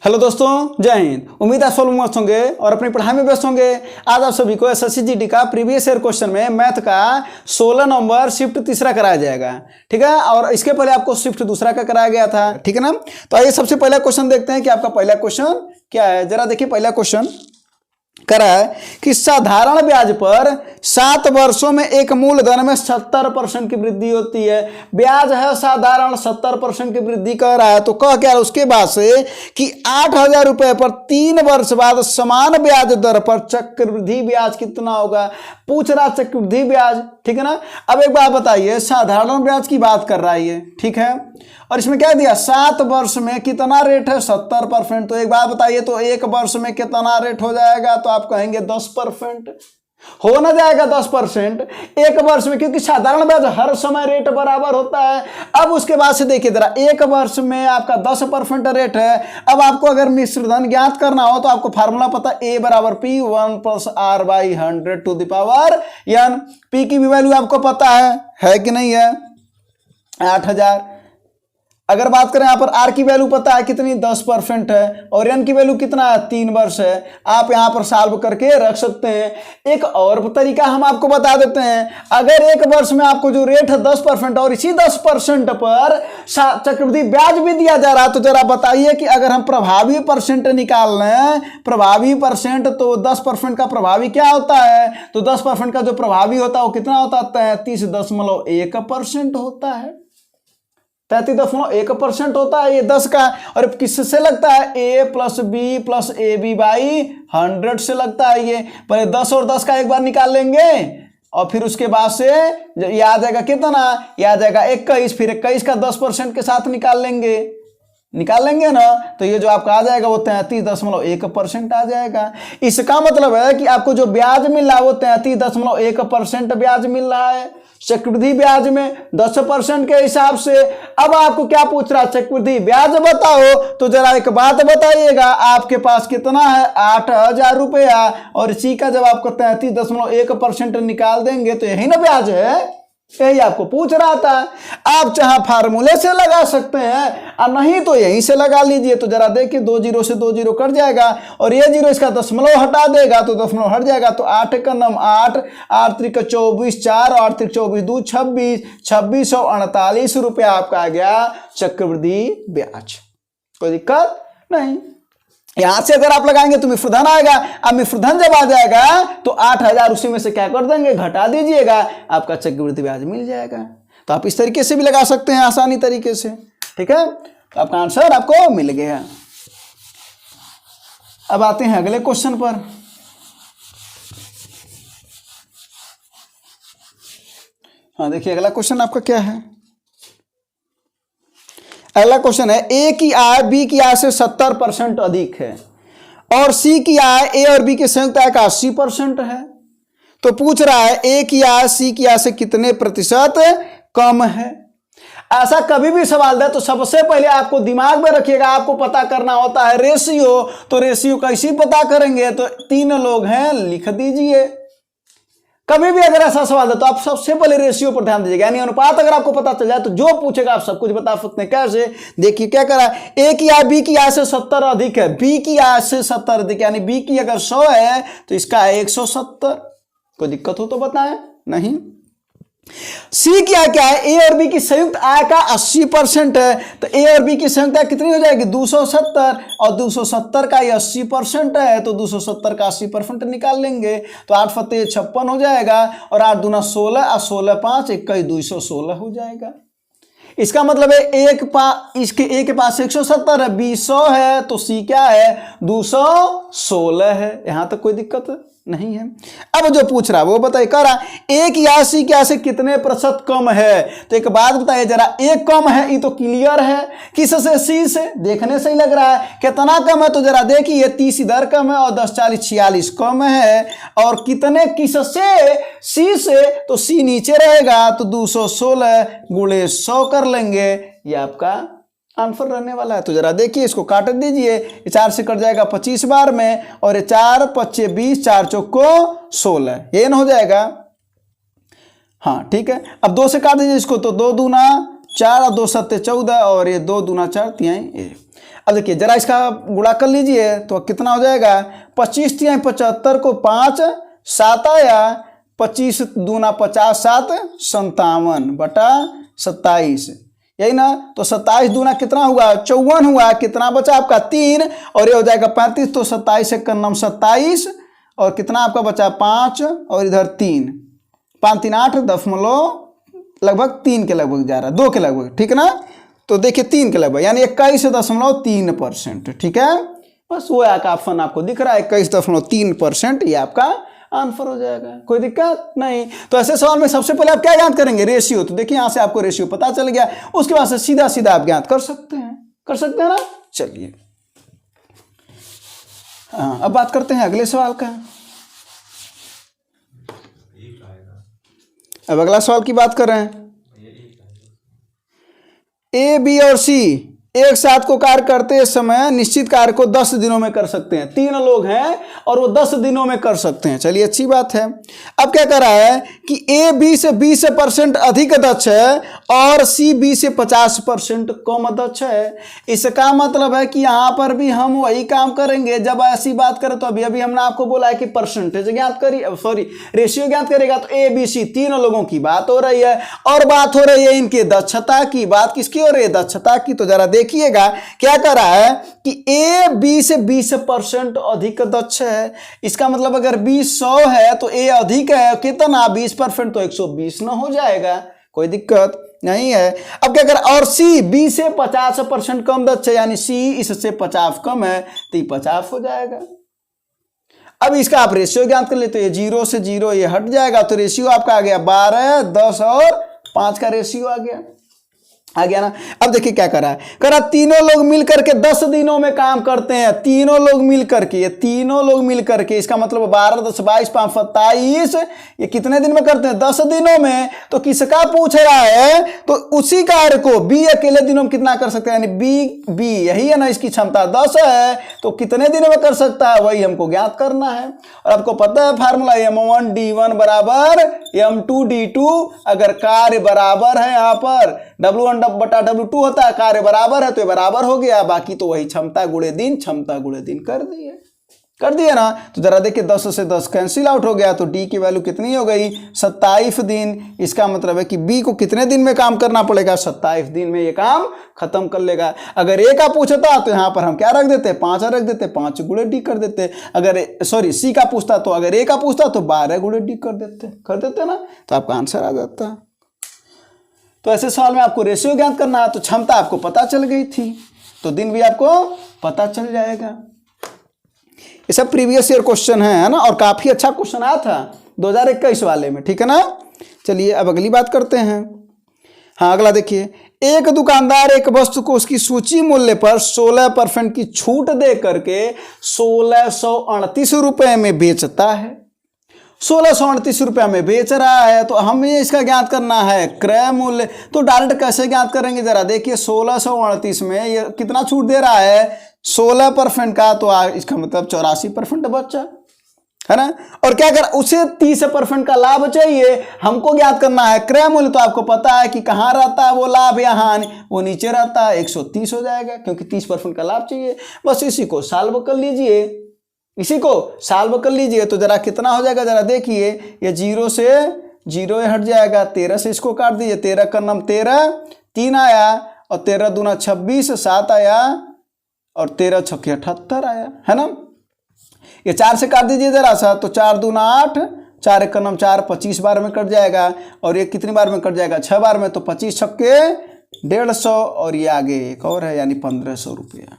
Hello दोस्तों, जय हिंद। उम्मीद है सब लोग मस्त होंगे और अपनी पढ़ाई में व्यस्त होंगे। आज आप सभी को एसएससी जीडी का प्रीवियस ईयर क्वेश्चन में मैथ का 16 नंबर शिफ्ट तीसरा कराया जाएगा, ठीक है। और इसके पहले आपको शिफ्ट दूसरा का कराया गया था, ठीक है ना। तो आइए सबसे पहला क्वेश्चन देखते हैं कि आपका पहला क्वेश्चन क्या है। जरा देखिए, पहला क्वेश्चन करा है कि साधारण ब्याज पर 7 वर्षों में एक मूलधन में 70% की वृद्धि होती है। ब्याज है साधारण, 70% की वृद्धि कर रहा है। तो कह क्या उसके बाद से कि 8,000 रुपए पर 3 वर्ष बाद समान ब्याज दर पर चक्रवृद्धि ब्याज कितना होगा। पूछ रहा चक्रवृद्धि ब्याज, ठीक है ना। अब एक बात बताइए, साधारण ब्याज की बात कर रहा है ये, ठीक है। और इसमें क्या दिया, 7 वर्ष में कितना रेट है, 70%। तो एक बात बताइए, तो एक वर्ष में कितना रेट हो जाएगा, तो आप कहेंगे 10%। हो ना जाएगा 10% एक वर्ष में, क्योंकि साधारण ब्याज हर समय रेट बराबर होता है। अब उसके बाद से देखिए जरा, एक वर्ष में आपका 10% रेट है। अब आपको अगर मिश्र धन ज्ञात करना हो तो आपको फार्मूला पता, A बराबर P1 + R/100 to the power n। P की भी वैल्यू आपको पता है कि नहीं है, 8,000। अगर बात करें यहाँ पर R की वैल्यू पता है कितनी, 10% है। और N की वैल्यू कितना है, 3 वर्ष है। आप यहाँ पर सॉल्व करके रख सकते हैं। एक और तरीका हम आपको बता देते हैं। अगर एक वर्ष में आपको जो रेट है 10% और इसी 10% पर चक्रवृद्धि ब्याज भी दिया जा रहा है, तो जरा बताइए कि अगर हम प्रभावी परसेंट निकाल लें, प्रभावी परसेंट, तो 10% का प्रभावी क्या होता है, तो 10% का जो प्रभावी होता है वो कितना होता है, 33.1% होता है। 33.1% होता है ये 10 का। और किससे लगता है, A + B + AB/100 से लगता है ये। पहले 10 और 10 का एक बार निकाल लेंगे और फिर उसके बाद से ये आ जाएगा कितना, ये आ जाएगा 21। फिर 21 का 10% के साथ निकाल लेंगे ना, तो ये जो आपका आ जाएगा वो 33.1% आ जाएगा। इसका मतलब है कि आपको जो ब्याज मिल रहा है वो 33.1% ब्याज मिल रहा है चक्रवृद्धि ब्याज में 10% के हिसाब से। अब आपको क्या पूछ रहा है, चक्रवृद्धि ब्याज बताओ। तो जरा एक बात बताइएगा, आपके पास कितना है, 8,000 रुपया, और इसी का जब आपको 33.1% निकाल देंगे तो यही ना ब्याज है, यही आपको पूछ रहा था। आप चाहे फार्मूले से लगा सकते हैं और नहीं तो यहीं से लगा लीजिए। तो जरा देखिए, 2 0 से 2 0 कट जाएगा और ये 0 इसका दशमलव हटा देगा तो दशमलव हट जाएगा। तो 8 का नम 8, 8 त्रिक 24, 4 8 त्रिक 24, 2 26, 2648 रुपया आपका आ गया चक्रवृद्धि ब्याज। कोई दिक्कत नहीं। यहां से अगर आप लगाएंगे तो मिश्रधन आएगा। अब मिश्रधन जब आ जाएगा तो 8,000 उसी में से क्या कर देंगे, घटा दीजिएगा, आपका चक्रवृद्धि ब्याज मिल जाएगा। तो आप इस तरीके से भी लगा सकते हैं, आसानी तरीके से, ठीक है। तो आपका आंसर आपको मिल गया। अब आते हैं अगले क्वेश्चन पर। हाँ देखिए, अगला क्वेश्चन आपका क्या है। अगला क्वेश्चन है, ए की आय बी की आय से 70% अधिक है और सी की आय ए और बी के संयुक्त आय का 80% है। तो पूछ रहा है ए की आय सी की आय से कितने प्रतिशत कम है। ऐसा कभी भी सवाल दे तो सबसे पहले आपको दिमाग में रखिएगा, आपको पता करना होता है रेशियो। तो रेशियो कैसे पता करेंगे, तो 3 लोग हैं, लिख दीजिए। कभी भी अगर ऐसा सवाल है तो आप सबसे पहले रेशियो पर ध्यान दीजिएगा, यानी अनुपात अगर आपको पता चल जाए तो जो पूछेगा आप सब कुछ बता सकते हैं। कैसे, देखिए क्या करा, ए की आय बी की आय से 70 अधिक है, बी की आय से 70 अधिक, यानी बी की अगर 100 है तो इसका 170। कोई दिक्कत हो तो बताएं, नहीं। सी की आय क्या है, ए और बी की संयुक्त आय का 80% है। तो ए और बी की संयुक्त आय कितनी हो जाएगी, 270, और 270 का ये 80% है, तो 270 का 80% निकाल लेंगे। तो 8 फत्ते 56 हो जाएगा, और 8 दूना 16, और 16 5 21 216 हो जाएगा। इसका मतलब है इसके ए के पास 170 है, बी 100 है, तो सी क्या है, 216 है। यहां तक कोई दिक्कत नहीं है। अब जो पूछ रहा है वो बताइए, कह रहा ए की आय सी की आय से कितने प्रतिशत कम है। तो एक बात बताइए जरा, ए कम है, ये तो क्लियर है। किससे, सी से, देखने से ही लग रहा है। कितना कम है, तो जरा देखिए, 30 इधर कम है और 10 40 46 कम है। और कितने किससे, सी से, तो सी नीचे रहेगा, तो 216 गुणे 100 कर लेंगे, ये आपका आंसर रहने वाला है। तो जरा देखिए, इसको काट दीजिए, 4 से कट जाएगा 25 बार में, और ये 4 5 20, 4 चौको 16, ये न हो जाएगा। हाँ ठीक है, अब 2 से काट दीजिए इसको, तो 2 दूना 4 और 2 सत्ते 14, और ये 2 दूना 4 तिहाई 1। अब देखिए जरा इसका गुणा कर लीजिए तो कितना हो जाएगा, 25 तिहाई 75 को 5 7 आया, 25 दूना 50 7 57 बटा 27, यही ना। तो 27 दूना कितना हुआ 54 हुआ, कितना बचा आपका 3 और ये हो जाएगा 35, तो 27 एक नम 27 और कितना आपका बचा 5 और इधर 3, 5 3 8 लगभग 3 के लगभग जा रहा है, 2 के लगभग, ठीक है ना। तो देखिए 3 के लगभग यानी 21.3%, ठीक है। बस वो आपका ऑप्शन आपको दिख रहा है 21.3%, ये आपका आंसर हो जाएगा, कोई दिक्कत नहीं। तो ऐसे सवाल में सबसे पहले आप क्या ज्ञात करेंगे, रेशियो। तो देखिए यहां से आपको रेशियो पता चल गया, उसके बाद से सीधा सीधा आप ज्ञात कर सकते हैं ना। चलिए हाँ, अब बात करते हैं अगले सवाल का। अब अगला सवाल की बात कर रहे हैं। ए बी और सी एक साथ को कार्य करते समय निश्चित कार्य को 10 दिनों में कर सकते हैं। 3 लोग हैं और वो 10 दिनों में कर सकते हैं। चलिए अच्छी बात है। अब क्या कर रहा है कि ए बी से 20% अधिक दक्ष है और सी बी से 50% कम दक्ष है। इसका मतलब है कि यहाँ पर भी हम वही काम करेंगे। जब ऐसी बात करें तो अभी अभी हमने आपको बोला है कि परसेंटेज ज्ञात करी, सॉरी रेशियो ज्ञात करेगा। तो ए बी सी 3 लोगों की बात हो रही है और बात हो रही है इनके दक्षता की। बात किसकी हो रही है, दक्षता की। तो जरा देखिएगा क्या कर रहा है कि ए बी से 20% अधिक दक्ष है। इसका मतलब अगर बी 100 है तो ए अधिक है कितना, 20%, तो 120 ना हो जाएगा, कोई दिक्कत नहीं है। अब क्या कर, और सी बी से 50% कम दक्ष है, यानी सी इससे 50 कम है तो ये 50 हो जाएगा। अब इसका आप रेशियो ज्ञात कर लेते, ये 0 से 0 ये हट जाएगा, तो रेशियो आपका आ गया 12, 10 और 5 का रेशियो आ गया ना। अब देखिए क्या करा है, करा तीनों लोग मिलकर के 10 दिनों में काम करते हैं। तीनों लोग मिलकर के, ये तीनों लोग मिलकर के, इसका मतलब 12 10 22 5 27, ये कितने दिन में करते हैं, 10 दिनों में। तो किसका पूछ रहा है, तो उसी कार्य को बी अकेले दिनों में कितना कर सकते हैं, यानी बी यही है ना, इसकी क्षमता 10 है तो कितने दिनों में कर सकता है, वही हमको ज्ञात करना है। और आपको पता है फार्मूला M1 D1 बराबर M2 D2। अगर कार्य बराबर है, यहाँ पर W1 बटा W2 होता है, कार्य बराबर है तो ये बराबर हो गया। बाकी तो वही क्षमता गुणे दिन कर दिए ना। तो जरा देखिए 10 से 10 कैंसिल आउट हो गया, तो डी की वैल्यू कितनी हो गई, 27 दिन। इसका मतलब है कि बी को कितने दिन में काम करना पड़ेगा, 27 दिन में ये काम खत्म कर लेगा। अगर ए का पूछता तो यहाँ पर हम क्या रख देते, 5 रख देते, 5 गुणे डी कर देते। अगर सॉरी सी का पूछता तो, अगर ए का पूछता तो 12 गुणे डी कर देते ना, तो आपका आंसर आ जाता। तो ऐसे सवाल में आपको रेशियो ज्ञात करना है, तो क्षमता आपको पता चल गई थी तो दिन भी आपको पता चल जाएगा। ये सब प्रीवियस ईयर क्वेश्चन है ना, और काफी अच्छा क्वेश्चन आया था 2021 वाले में, ठीक है ना। चलिए अब अगली बात करते हैं। हाँ अगला देखिए, एक दुकानदार एक वस्तु को उसकी सूची मूल्य पर 16% की छूट दे करके 1638 रुपए में बेचता है। 1638 रुपया में बेच रहा है, तो हमें इसका ज्ञात करना है क्रय मूल्य। तो डायरेक्ट कैसे ज्ञात करेंगे, जरा देखिए 1638 में ये कितना छूट दे रहा है, 16% का, तो इसका मतलब 84% बचा है ना। और क्या कर, उसे 30% का लाभ चाहिए, हमको ज्ञात करना है क्रय मूल्य। तो आपको पता है कि कहाँ रहता है वो लाभ या हानि, वो नीचे रहता है, 130 हो जाएगा क्योंकि 30% का लाभ चाहिए। बस इसी को सॉल्व कर लीजिए, तो जरा कितना हो जाएगा, जरा देखिए ये 0 से 0 हट जाएगा, 13 से इसको काट दीजिए, 13 का नाम 13, 3 आया और 13 दूना 26, 7 आया और 13 छक्के 78 आया, है ना। ये 4 से काट दीजिए जरा सा, तो 4 दूना 8, 4 एक का नाम 4, 25 बार में कट जाएगा। और ये कितनी बार में कट जाएगा, 6 बार में, तो 25 छक्के 150 और ये आगे एक और है यानी 1500 रुपया।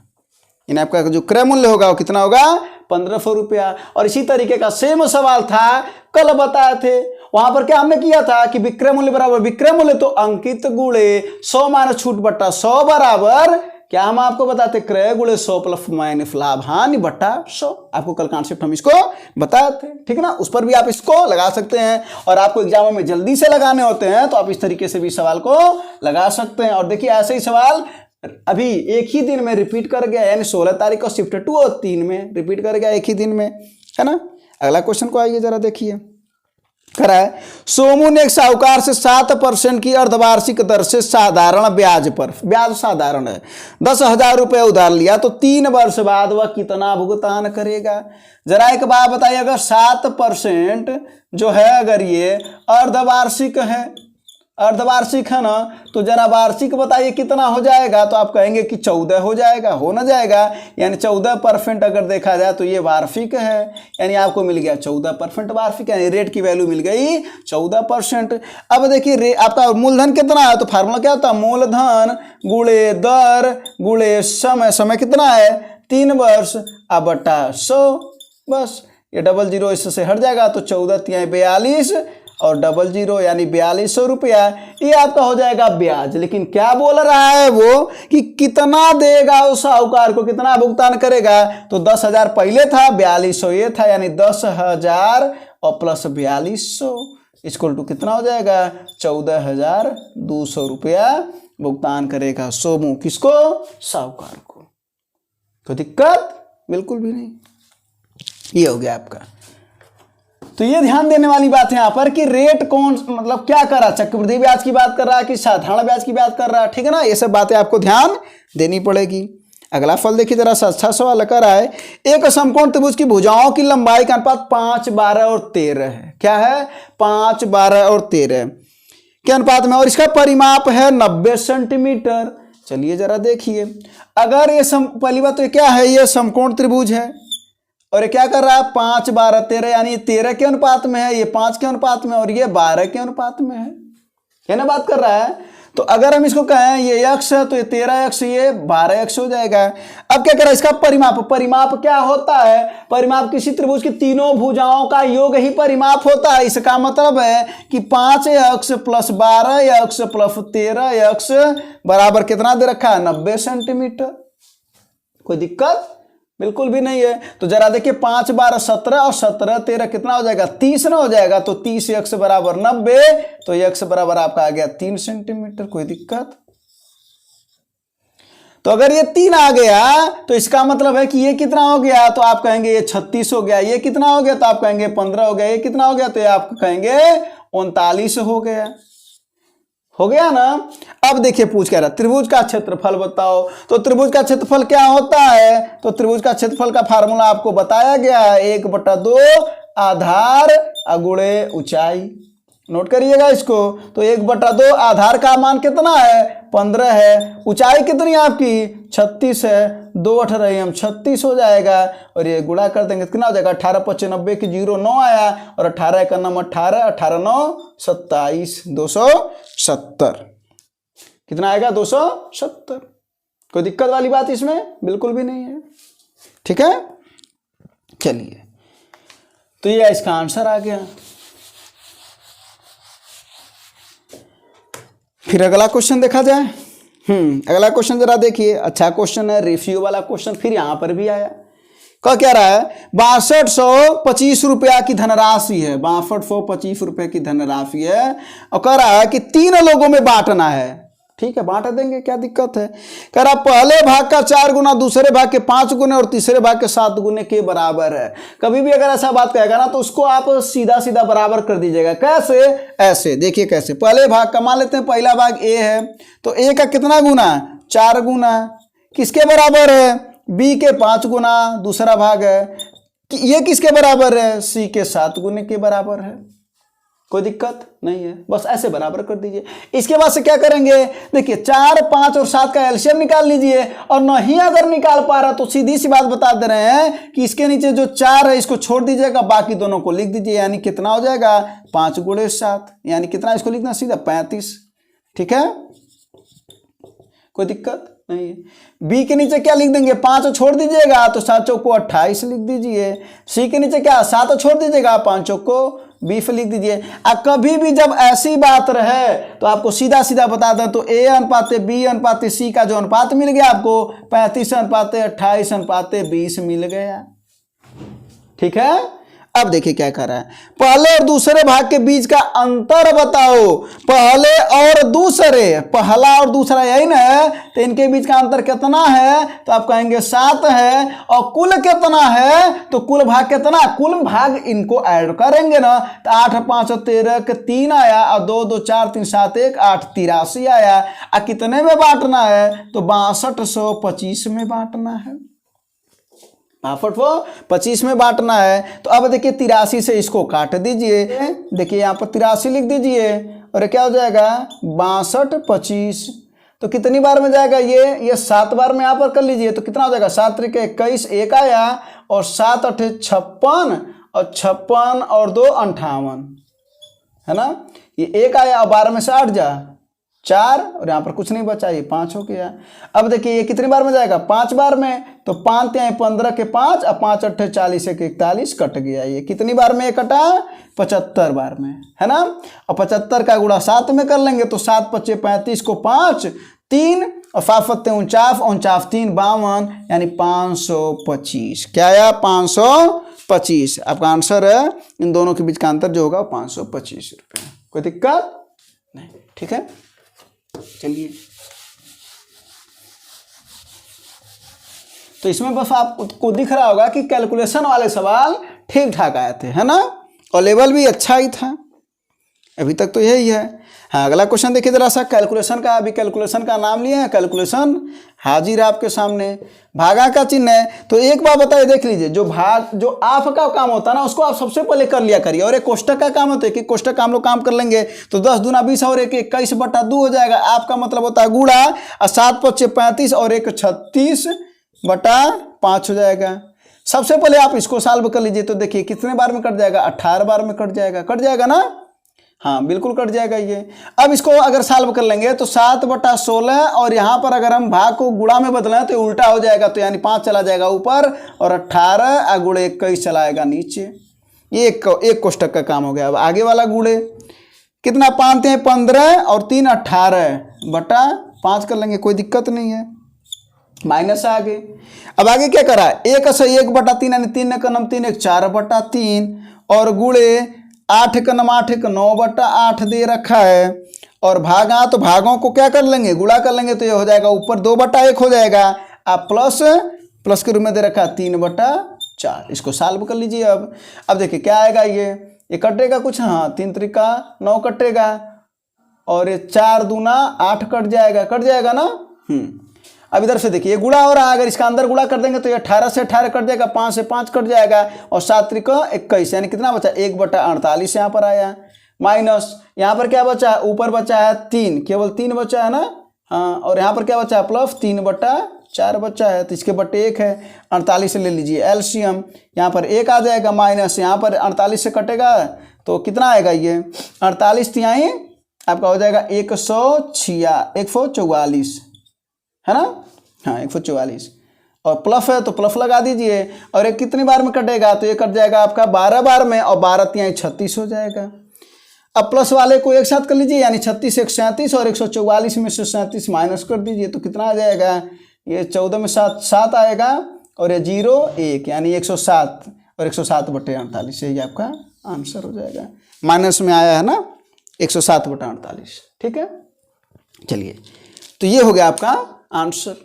इन आपका जो क्रय मूल्य होगा वो कितना होगा, 1500 रुपया। और इसी तरीके का सेम सवाल था कल बताए थे, वहां पर क्या हमने किया था कि विक्रय मूल्य बराबर विक्रय मूल्य तो अंकित गुणे 100 माइनस छूट बट्टा 100 बराबर क्या हम आपको बताते, क्रय गुणे 100 प्लस माइनस लाभ हानि बट्टा 100। आपको कल कॉन्सेप्ट हम इसको बताए थे, ठीक है ना। उस पर भी आप इसको लगा सकते हैं, और आपको एग्जाम में जल्दी से लगाने होते हैं तो आप इस तरीके से भी सवाल को लगा सकते हैं। और देखिए ऐसे ही सवाल अभी एक ही दिन में रिपीट कर गया, यानी 16 तारीख को शिफ्ट 2 और 3 में रिपीट कर गया एक ही दिन में, है ना। अगला क्वेश्चन को आइए जरा देखिए। करा है। सोमू ने एक साहूकार से 7% की अर्धवार्षिक दर से साधारण ब्याज पर, ब्याज साधारण है, 10,000 रुपये उधार लिया, तो 3 वर्ष बाद वह कितना भुगतान करेगा? जरा एक बात बताइए, अगर 7% जो है अगर ये अर्धवार्षिक है, अर्धवार्षिक है ना, तो जरा वार्षिक बताइए कितना हो जाएगा? तो आप कहेंगे कि 14 हो जाएगा, हो ना जाएगा, यानी 14% अगर देखा जाए तो ये वार्षिक है, यानी आपको मिल गया 14% वार्षिक, यानी रेट की वैल्यू मिल गई 14%। अब देखिए आपका मूलधन कितना है, तो फार्मूला क्या होता है? मूलधन गुणे दर गुणे समय, समय कितना है? 3 वर्ष, अब बटा 100, बस ये 00 इससे हट जाएगा, तो 14 42 और 00 यानी 4200 रुपया, ये आपका हो जाएगा ब्याज। लेकिन क्या बोल रहा है वो कि कितना देगा उस साहूकार को, कितना भुगतान करेगा? तो 10,000 पहले था, 4200 ये था, यानी 10,000 और प्लस 4200 इक्वल टू कितना हो जाएगा? 14,200 रुपया भुगतान करेगा सोमू, किसको? साहूकार को। तो दिक्कत बिल्कुल भी नहीं। ये हो गया आपका। तो ये ध्यान देने वाली बात है यहाँ पर कि रेट कौन, मतलब क्या कर रहा, चक्रवृद्धि ब्याज की बात कर रहा है कि साधारण ब्याज की बात कर रहा है, ठीक है ना? ये सब बातें आपको ध्यान देनी पड़ेगी। अगला फल देखिए जरा सा, अच्छा सवाल कर रहा है। एक समकोण त्रिभुज की भुजाओं की लंबाई का अनुपात 5, 12 और 13 है। क्या है? 5, 12 और 13 के अनुपात में, और इसका परिमाप है 90 सेंटीमीटर। चलिए जरा देखिए, अगर ये पहली बात तो क्या है, ये समकोण त्रिभुज है और ये क्या कर रहा है? 5, 12, 13, यानी 13 के अनुपात में है, ये 5 के अनुपात में और ये 12 के अनुपात में है ना, बात कर रहा है। तो अगर हम इसको कहें ये x है, तो ये 13x, ये 12x हो जाएगा। अब क्या कर रहा है? इसका परिमाप, परिमाप क्या होता है? परिमाप किसी त्रिभुज की तीनों भुजाओं का योग ही परिमाप होता है। इसका मतलब है कि 5x plus 12x plus 13x बराबर कितना दे रखा है? 90 सेंटीमीटर। कोई दिक्कत बिल्कुल भी नहीं है। तो जरा देखिए 5, 12, 17 और 17, 13 कितना हो जाएगा? 30 ना हो जाएगा, तो 30x बराबर 90, तो x बराबर आपका आ गया 3 सेंटीमीटर। कोई दिक्कत? तो अगर ये 3 आ गया तो इसका मतलब है कि ये कितना हो गया? तो आप कहेंगे ये 36 हो गया। ये कितना हो गया? तो आप कहेंगे 15 हो गया। ये कितना हो गया? तो ये आप कहेंगे 39 हो गया। हो गया ना? अब देखिए पूछ कह रहा त्रिभुज का क्षेत्रफल बताओ। तो त्रिभुज का क्षेत्रफल क्या होता है? तो त्रिभुज का क्षेत्रफल का फार्मूला आपको बताया गया है, 1/2 आधार गुणे ऊंचाई। नोट करिएगा इसको। तो 1/2 आधार का मान कितना है? 15 है। ऊंचाई कितनी आपकी? 36 है। 2 18 36 हो जाएगा, और ये गुणा कर देंगे कितना हो जाएगा? 18 5 90 की 0 9 आया, और 18 का नाम 18, 18 9 27, 270 कितना आएगा? 270। कोई दिक्कत वाली बात इसमें बिल्कुल भी नहीं है, ठीक है। चलिए, तो ये इसका आंसर आ गया। फिर अगला क्वेश्चन देखा जाए। अगला क्वेश्चन जरा देखिए, अच्छा क्वेश्चन है, रेशियो वाला क्वेश्चन फिर यहां पर भी आया। क्या रहा है? 6225 रुपया की धनराशि है, 6225 रुपए की धनराशि है, और कह रहा है कि 3 लोगों में बांटना है। ठीक है, बांट देंगे, क्या दिक्कत है। कह रहा पहले भाग का 4 गुना, दूसरे भाग के 5 गुने और तीसरे भाग के 7 गुने के बराबर है। कभी भी अगर ऐसा बात कहेगा ना, तो उसको आप सीधा सीधा बराबर कर दीजिएगा। कैसे? ऐसे देखिए कैसे। पहले भाग का मान लेते हैं, पहला भाग a है, तो a का कितना गुना? 4 गुना। किसके बराबर है? b के 5 गुना। दूसरा भाग है कि ये किसके बराबर है? c के 7 गुने के बराबर है। कोई दिक्कत नहीं है, बस ऐसे बराबर कर दीजिए। इसके बाद से क्या करेंगे? देखिए 4, 5 और 7 का एलसीएम निकाल लीजिए, और नहीं अगर निकाल पा रहा तो सीधी सी बात बता दे रहे हैं कि इसके नीचे जो 4 है इसको छोड़ दीजिएगा, बाकी दोनों को लिख दीजिए। यानी कितना हो जाएगा? 5 गुणे 7, यानी कितना इसको लिखना? सीधा 35। ठीक है, कोई दिक्कत नहीं है। बी के नीचे क्या लिख देंगे? 5 छोड़ दीजिएगा, तो 7 चौको 28 लिख दीजिए। सी के नीचे क्या? 7 छोड़ दीजिएगा, 5 चौको 20 लिख दीजिए। अब कभी भी जब ऐसी बात रहे तो आपको सीधा सीधा बता दें, तो ए अनुपात बी अनुपात सी का जो अनुपात मिल गया आपको 35 अनुपात 28 अनुपात 20 मिल गया। ठीक है, अब देखिए क्या कर रहा है, पहले और दूसरे भाग के बीच का अंतर बताओ। पहले और दूसरे, पहला और दूसरा यही ना है, तो इनके बीच का अंतर कितना है, तो आप कहेंगे 7 है। और कुल कितना है, तो कुल भाग कितना, कुल भाग इनको ऐड करेंगे ना, तो 8 5 13 के 3 आया, और 2 2 4 3 7 1 8 83 आया। और कितने में बांटना है, तो 6225 में बांटना है। 25 में बांटना है। तो अब देखिए 83 से इसको काट दीजिए, देखिए यहाँ पर 83 लिख दीजिए, और क्या हो जाएगा 62 25। तो कितनी बार में जाएगा ये 7 बार में यहाँ पर कर लीजिए, तो कितना हो जाएगा 7 3 21 1 आया, और 7 8 56, और 56 और 2 58 है ना, ये 1 आया, और 12 में से 8 जा 4, और यहाँ पर कुछ नहीं बचा, ये 5 हो गया। अब देखिए ये कितनी बार में जाएगा 5 बार में, तो 5 3 15 के 5, और 5 8 40 1 41 कट गया। ये कितनी बार में कटा, 75 बार में, है ना। और 75 का गुणा 7 में कर लेंगे, तो 7 5 35 को 5 3, और 5 7 49 49 3 52, यानी 525। क्या आया 525। आपका आंसर है, इन दोनों के बीच का अंतर जो होगा 525 रुपये। कोई दिक्कत नहीं, ठीक है। चलिए, तो इसमें बस आपको दिख रहा होगा कि कैलकुलेशन वाले सवाल ठीक ठाक आए थे, है ना, और लेवल भी अच्छा ही था। अभी तक तो यही है। हाँ, अगला क्वेश्चन देखिए जरा सा कैलकुलेशन का। अभी कैलकुलेशन का नाम लिया है, कैलकुलेशन हाजिर है आपके सामने। भागा का चिन्ह है, तो एक बार बताइए, देख लीजिए, जो आप का काम होता है ना, उसको आप सबसे पहले कर लिया करिए। और एक कोष्टक का काम होता है कि कोष्टक का हम लोग काम कर लेंगे, तो 10 दूना 20 और 1 21/2 हो जाएगा। आपका मतलब होता है गुणा, और 7 5 35 और 1 36/5 हो जाएगा। सबसे पहले आप इसको सॉल्व कर लीजिए, तो देखिए कितने बार में कट जाएगा, 18 बार में कट जाएगा ना। हाँ, बिल्कुल कट जाएगा ये। अब इसको अगर सॉल्व कर लेंगे, तो 7/16, और यहाँ पर अगर हम भाग को गुणा में बदलें तो उल्टा हो जाएगा, तो यानी 5 चला जाएगा ऊपर, और 18 गुणे 21 चलाएगा नीचे। ये एक कोष्टक का काम हो गया। अब आगे वाला गुणे कितना, 5 3 15 और 3 18/5 कर लेंगे, कोई दिक्कत नहीं है। माइनस आगे, अब आगे क्या करा है, 1 से 1/3, यानी 3 का नम 3 1 4/3, और गुणे 8 का नम 8 1 9/8 दे रखा है। और भागा, तो भागों को क्या कर लेंगे, गुणा कर लेंगे, तो ये हो जाएगा ऊपर 2/1 हो जाएगा। आप प्लस के रूप में दे रखा 3/4। इसको सॉल्व कर लीजिए। अब देखिए क्या आएगा, ये कटेगा कुछ, हाँ 3 3 9 कटेगा, और ये 4 दूना 8 कट जाएगा ना। अब इधर से देखिए गुणा हो रहा है, अगर इसका अंदर गुणा कर देंगे तो ये 18 से 18 कट जाएगा, 5 से 5 कट जाएगा, और 7 3 21, यानी कितना बचा 1/48 यहाँ पर आया। माइनस यहाँ पर क्या बचा, ऊपर बचा है 3, केवल 3 बचा है ना। हाँ, और यहाँ पर क्या बचा है, प्लस 3/4 बचा है, तो इसके बटे 1 है। 48 से ले लीजिए एलसीएम, यहाँ पर 1 आ जाएगा, माइनस यहाँ पर 48 से कटेगा, तो कितना आएगा ये 48 तिहाई आपका हो जाएगा 144, है ना। हाँ 144, और प्लस है तो प्लस लगा दीजिए। और एक कितनी बार में कटेगा, तो ये कट जाएगा आपका 12 बार में, और 12 तिहाई 36 हो जाएगा। अब प्लस वाले को एक साथ कर लीजिए, यानी 36 1 37, और 144 में से 37 माइनस कर दीजिए, तो कितना आ जाएगा, ये 14 में 7 आएगा, और ये 0 1, यानी 107, और 107/48, यही आपका आंसर हो जाएगा। माइनस में आया है ना 107/48, ठीक है। चलिए, तो ये हो गया आपका आंसर।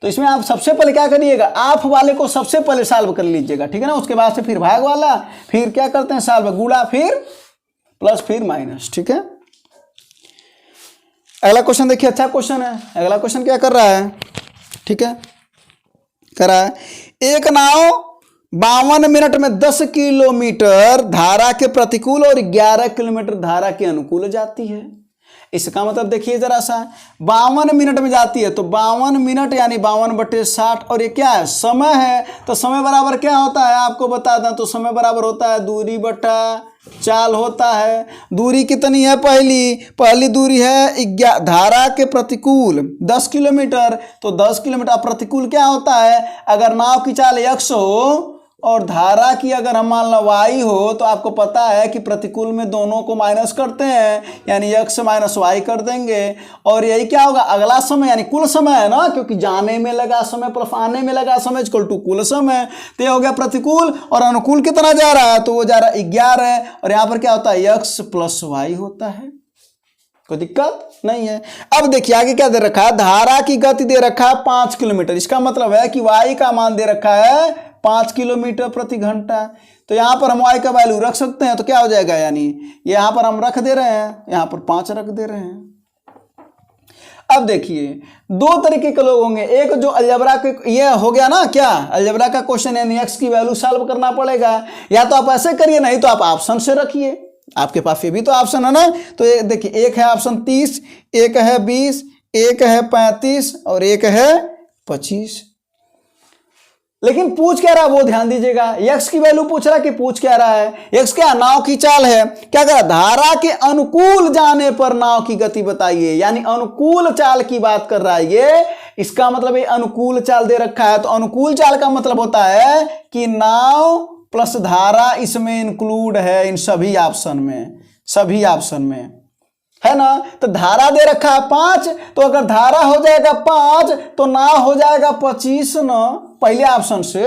तो इसमें आप सबसे पहले क्या करिएगा, आप वाले को सबसे पहले सॉल्व कर लीजिएगा, ठीक है ना। उसके बाद से फिर भाग वाला, फिर क्या करते हैं सॉल्व, गुणा, फिर प्लस, फिर माइनस, ठीक है। अगला क्वेश्चन देखिए, अच्छा क्वेश्चन है। अगला क्वेश्चन क्या कर रहा है, ठीक है, कर रहा है, एक नाव 52 मिनट में 10 किलोमीटर धारा के प्रतिकूल और 11 किलोमीटर धारा के अनुकूल जाती है। इसका मतलब देखिए जरा सा, 52 मिनट में जाती है, तो 52 मिनट यानी 52/60, और ये क्या है, समय है। तो समय बराबर क्या होता है आपको बता दें, तो समय बराबर होता है दूरी बटा चाल होता है। दूरी कितनी है, पहली दूरी है धारा के प्रतिकूल 10 किलोमीटर, तो 10 किलोमीटर। प्रतिकूल क्या होता है, अगर नाव की चाल 100 हो और धारा की अगर हम मान लो y हो तो आपको पता है कि प्रतिकूल में दोनों को माइनस करते हैं, यानी x माइनस वाई कर देंगे। और यही क्या होगा, अगला समय यानी कुल समय है ना, क्योंकि जाने में लगा समय प्लस आने में लगा समय इक्वल टू कुल समय। तो ये हो गया प्रतिकूल, और अनुकूल कितना जा रहा है, तो वो जा रहा है 11, और यहाँ पर क्या होता है x प्लस वाई होता है। कोई दिक्कत नहीं है। अब देखिए आगे क्या दे रखा है, धारा की गति दे रखा है 5 किलोमीटर। इसका मतलब है कि y का मान दे रखा है 5 किलोमीटर प्रति घंटा। तो यहाँ पर हम y का वैल्यू रख सकते हैं, तो क्या हो जाएगा, यानी यहाँ पर हम रख दे रहे हैं, यहाँ पर 5 रख दे रहे हैं। अब देखिए दो तरीके के लोग होंगे, एक जो अलजेब्रा के, ये हो गया ना क्या, अलजेब्रा का क्वेश्चन यानी x की वैल्यू सॉल्व करना पड़ेगा, या तो आप ऐसे करिए, नहीं तो आप ऑप्शन से रखिए, आपके पास ये भी तो ऑप्शन है ना। तो ये देखिए, एक है ऑप्शन 30, एक है 20, एक है 35 और एक है 25। लेकिन पूछ क्या रहा है वो ध्यान दीजिएगा, x की वैल्यू पूछ रहा है कि पूछ क्या रहा है, x क्या नाव की चाल है, क्या कह रहा है, धारा के अनुकूल जाने पर नाव की गति बताइए, यानी अनुकूल चाल की बात कर रहा है ये। इसका मतलब ये अनुकूल चाल दे रखा है, तो अनुकूल चाल का मतलब होता है कि नाव प्लस धारा इसमें इंक्लूड है, इन सभी ऑप्शन में, सभी ऑप्शन में है ना। तो धारा दे रखा है 5, तो अगर धारा हो जाएगा 5 तो नाव हो जाएगा 25 ना, पहले ऑप्शन से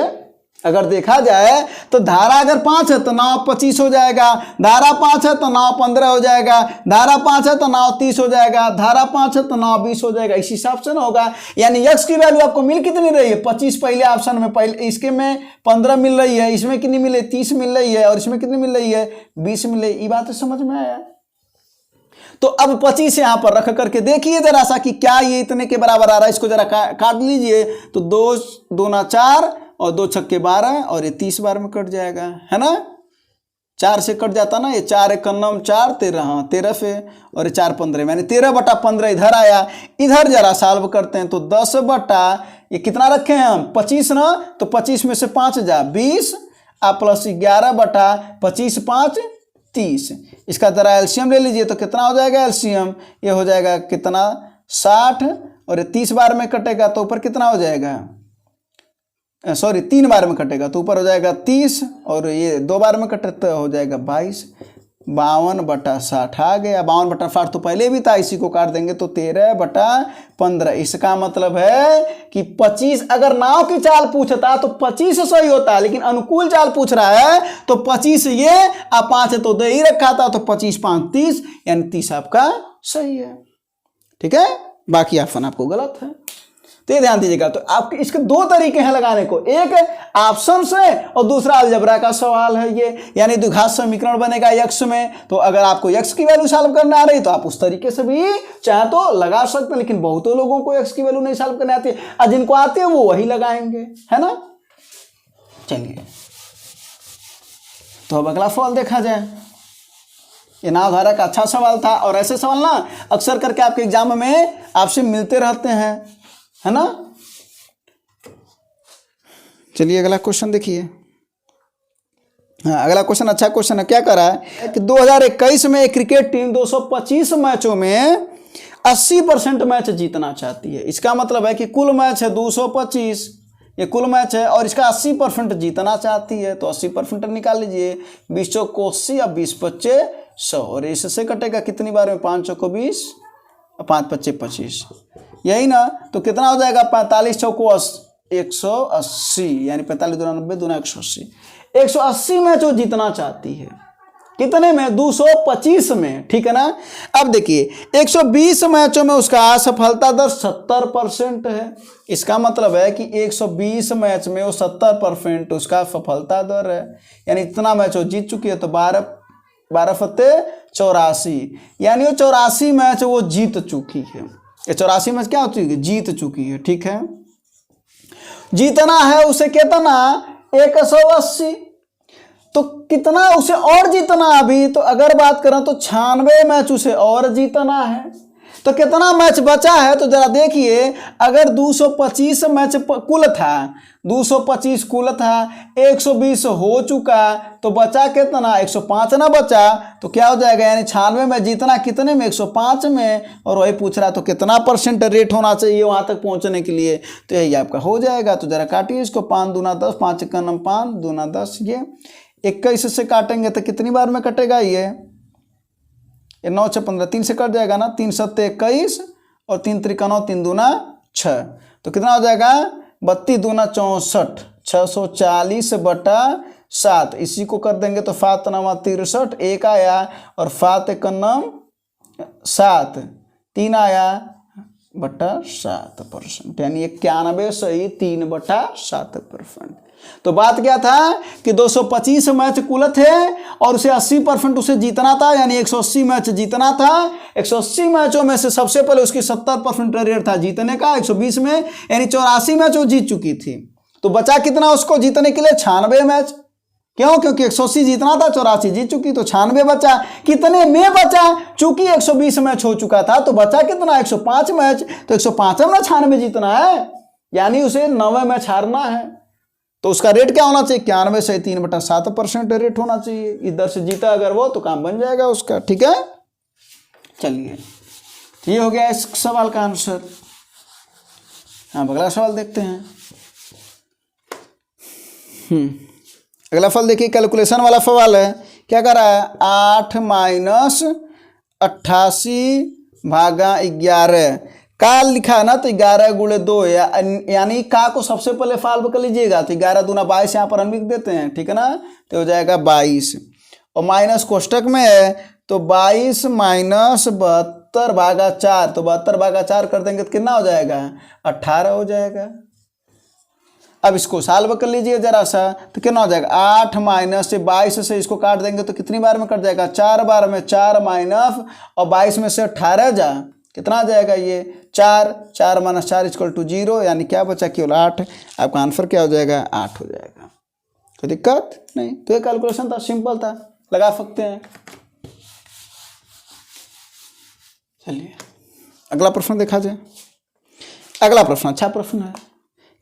अगर देखा जाए तो धारा अगर 5 है तो नाव 25 हो जाएगा, धारा 5 है तो नाव 15 हो जाएगा, धारा 5 है तो नाव 30 हो जाएगा, धारा 5 है तो नाव 20 हो जाएगा, इस हिसाब से ना होगा। यानी x की वैल्यू आपको मिल कितनी रही है, 25 पहले ऑप्शन में, पहले इसके में 15 मिल रही है, इसमें कितनी मिले 30 मिल रही है, और इसमें कितनी मिल रही है 20 मिल रही है। ये बात तो समझ में आया। तो अब 25 यहां पर रख करके देखिए जरा सा कि क्या ये इतने के बराबर आ रहा है, इसको जरा काट लीजिए। तो 2 दूना 4 और 2 छक्के 12 और ये 30 बार में कट जाएगा, है ना। 4 से कट जाता ना, ये 4 एक 9 4 13, हाँ 13 से, और ये 4 15 यानी 13/15 इधर आया। इधर जरा सॉल्व करते हैं तो 10 बटा ये कितना रखे हैं हम 25 ना, तो 25 में से 5 जा 20 प्लस 11/25 5 30। इसका जरा एलसीएम ले लीजिए तो कितना हो जाएगा एलसीएम, ये हो जाएगा कितना 60, और ये 30 बार में कटेगा तो ऊपर कितना हो जाएगा, सॉरी 3 बार में कटेगा तो ऊपर हो जाएगा 30, और ये 2 बार में कटे तो हो जाएगा 22। 52/60 आ गया, 52/60 तो पहले भी था, इसी को काट देंगे तो 13/15। इसका मतलब है कि 25, अगर नाव की चाल पूछता तो 25 सही होता है, लेकिन अनुकूल चाल पूछ रहा है तो 25 ये, अब 5 है तो दे ही रखा था, तो 25 5 30, यानी 30 आपका सही है। ठीक है, बाकी ऑप्शन आपको गलत है, तो ये ध्यान दीजिएगा। तो आपके इसके 2 तरीके हैं लगाने को, एक ऑप्शन से और दूसरा अलजेब्रा का सवाल है ये, यानी द्विघात समीकरण बनेगा x में। तो अगर आपको x की वैल्यू सॉल्व करना आ रही तो आप उस तरीके से भी चाहे तो लगा सकते हैं, लेकिन बहुतों लोगों को x की वैल्यू नहीं सॉल्व करने आती है, और जिनको आती है वो वही लगाएंगे, है ना। चलिए तो अब अगला सवाल देखा जाए। ये नाव धारा का अच्छा सवाल था, और ऐसे सवाल ना अक्सर करके आपके एग्जाम में आपसे मिलते रहते हैं, है ना। चलिए अगला क्वेश्चन देखिए। हाँ, अगला क्वेश्चन अच्छा क्वेश्चन है। क्या कर रहा है कि 2021 में एक क्रिकेट टीम 225 मैचों में 80% मैच जीतना चाहती है। इसका मतलब है कि कुल मैच है 225, ये कुल मैच है, और इसका 80% जीतना चाहती है। तो 80% निकाल लीजिए, 20 चौको 80 और 20 पच्चे 100, और इससे कटेगा कितनी बार में, 5 चौको 20 और 5 पच्चे 25, यही ना। तो कितना हो जाएगा, 45 चौको 180, यानी 45 दूना 90 दूना 180। 180 मैच वो जीतना चाहती है, कितने में, 225 में, ठीक है ना। अब देखिए 120 मैचों में उसका सफलता दर 70% है। इसका मतलब है कि 120 मैच में वो 70% उसका सफलता दर है, यानी इतना मैच वो जीत चुकी है। तो 12 फत्ते 84, यानी वो 84 मैच वो जीत चुकी है। ये 84 मैच क्या हो चुकी है, जीत चुकी है, ठीक है। जीतना है उसे कितना, 180, तो कितना उसे और जीतना अभी, तो अगर बात करें तो 96 मैच उसे और जीतना है। तो कितना मैच बचा है तो जरा देखिए, अगर 225 मैच कुल था, 225 कुल था, 120 हो चुका, तो बचा कितना, 105 ना बचा, तो क्या हो जाएगा, यानी 96 में जीतना कितने में, 105 में, और वही पूछ रहा तो कितना % रेट होना चाहिए वहां तक पहुंचने के लिए, तो यही आपका हो जाएगा। तो जरा काटिए इसको, 5 दूना 10, 5 1 9 5 दूना 10, ये 21 से काटेंगे तो कितनी बार में कटेगा, ये 9 6 15, 3 से कट जाएगा ना, 3 7 21 और 3 3 9, 3 दूना 6, तो कितना हो जाएगा, 32 दूना 64, 640 बटा 7, इसी को कर देंगे तो 7 9 63, 1 आया, और 7 1 9 7, 3 आया बटा 7%, यानी 91 सही 3 बटा 7%। तो बात क्या था कि 225 मैच कुल थे और उसे 80% उसे जीतना था, यानी 180 मैच जीतना था। 180 मैचों में से सबसे पहले उसकी 70% रेट था जीतने का 120 में, यानी 84 मैच वो जीत चुकी थी। तो बचा कितना उसको जीतने के लिए, 96 मैच। क्यों? क्योंकि 180 जीतना था, 84 जीत चुकी, तो 96 बचा। कितने में बचा? चूंकि 120 मैच हो चुका था तो बचा कितना, 105 मैच। तो 105 में 96 जीतना है, यानी उसे 90 मैच हारना है। तो उसका रेट क्या होना चाहिए, 91 से 3 बटा 7% रेट होना चाहिए। इधर से जीता अगर वो तो काम बन जाएगा उसका। ठीक है, चलिए ये हो गया इस सवाल का आंसर। हाँ, अगला सवाल देखते हैं। अगला फल देखिए, कैलकुलेशन वाला सवाल है। क्या कर रहा है, 8 माइनस 88 भागा 11 का लिखा है ना, तो 11 गुणे 2, यानी का को सबसे पहले सॉल्व कर लीजिएगा। तो 11 दूना 22 यहाँ पर हम लिख देते हैं, ठीक है ना, तो हो जाएगा 22, और माइनस कोष्टक में है तो 22 माइनस 72 भागा 4, तो 72 भागा 4 कर देंगे तो कितना हो जाएगा, 18 हो जाएगा। अब इसको सॉल्व कर लीजिए जरा सा, तो कितना हो जाएगा, 8 माइनस 22 से इसको काट देंगे तो कितनी बार में कट जाएगा, 4 बार में, 4 माइनस और 22 में से 18 जा, कितना आ जाएगा ये 4, 4 माइनस 4 इक्वल टू 0, यानी क्या बचा, केवल 8। आपका आंसर क्या हो जाएगा, 8 हो जाएगा। कोई दिक्कत नहीं। तो ये कैलकुलेशन था, सिंपल था, लगा सकते हैं। चलिए अगला प्रश्न देखा जाए। अगला प्रश्न अच्छा प्रश्न है।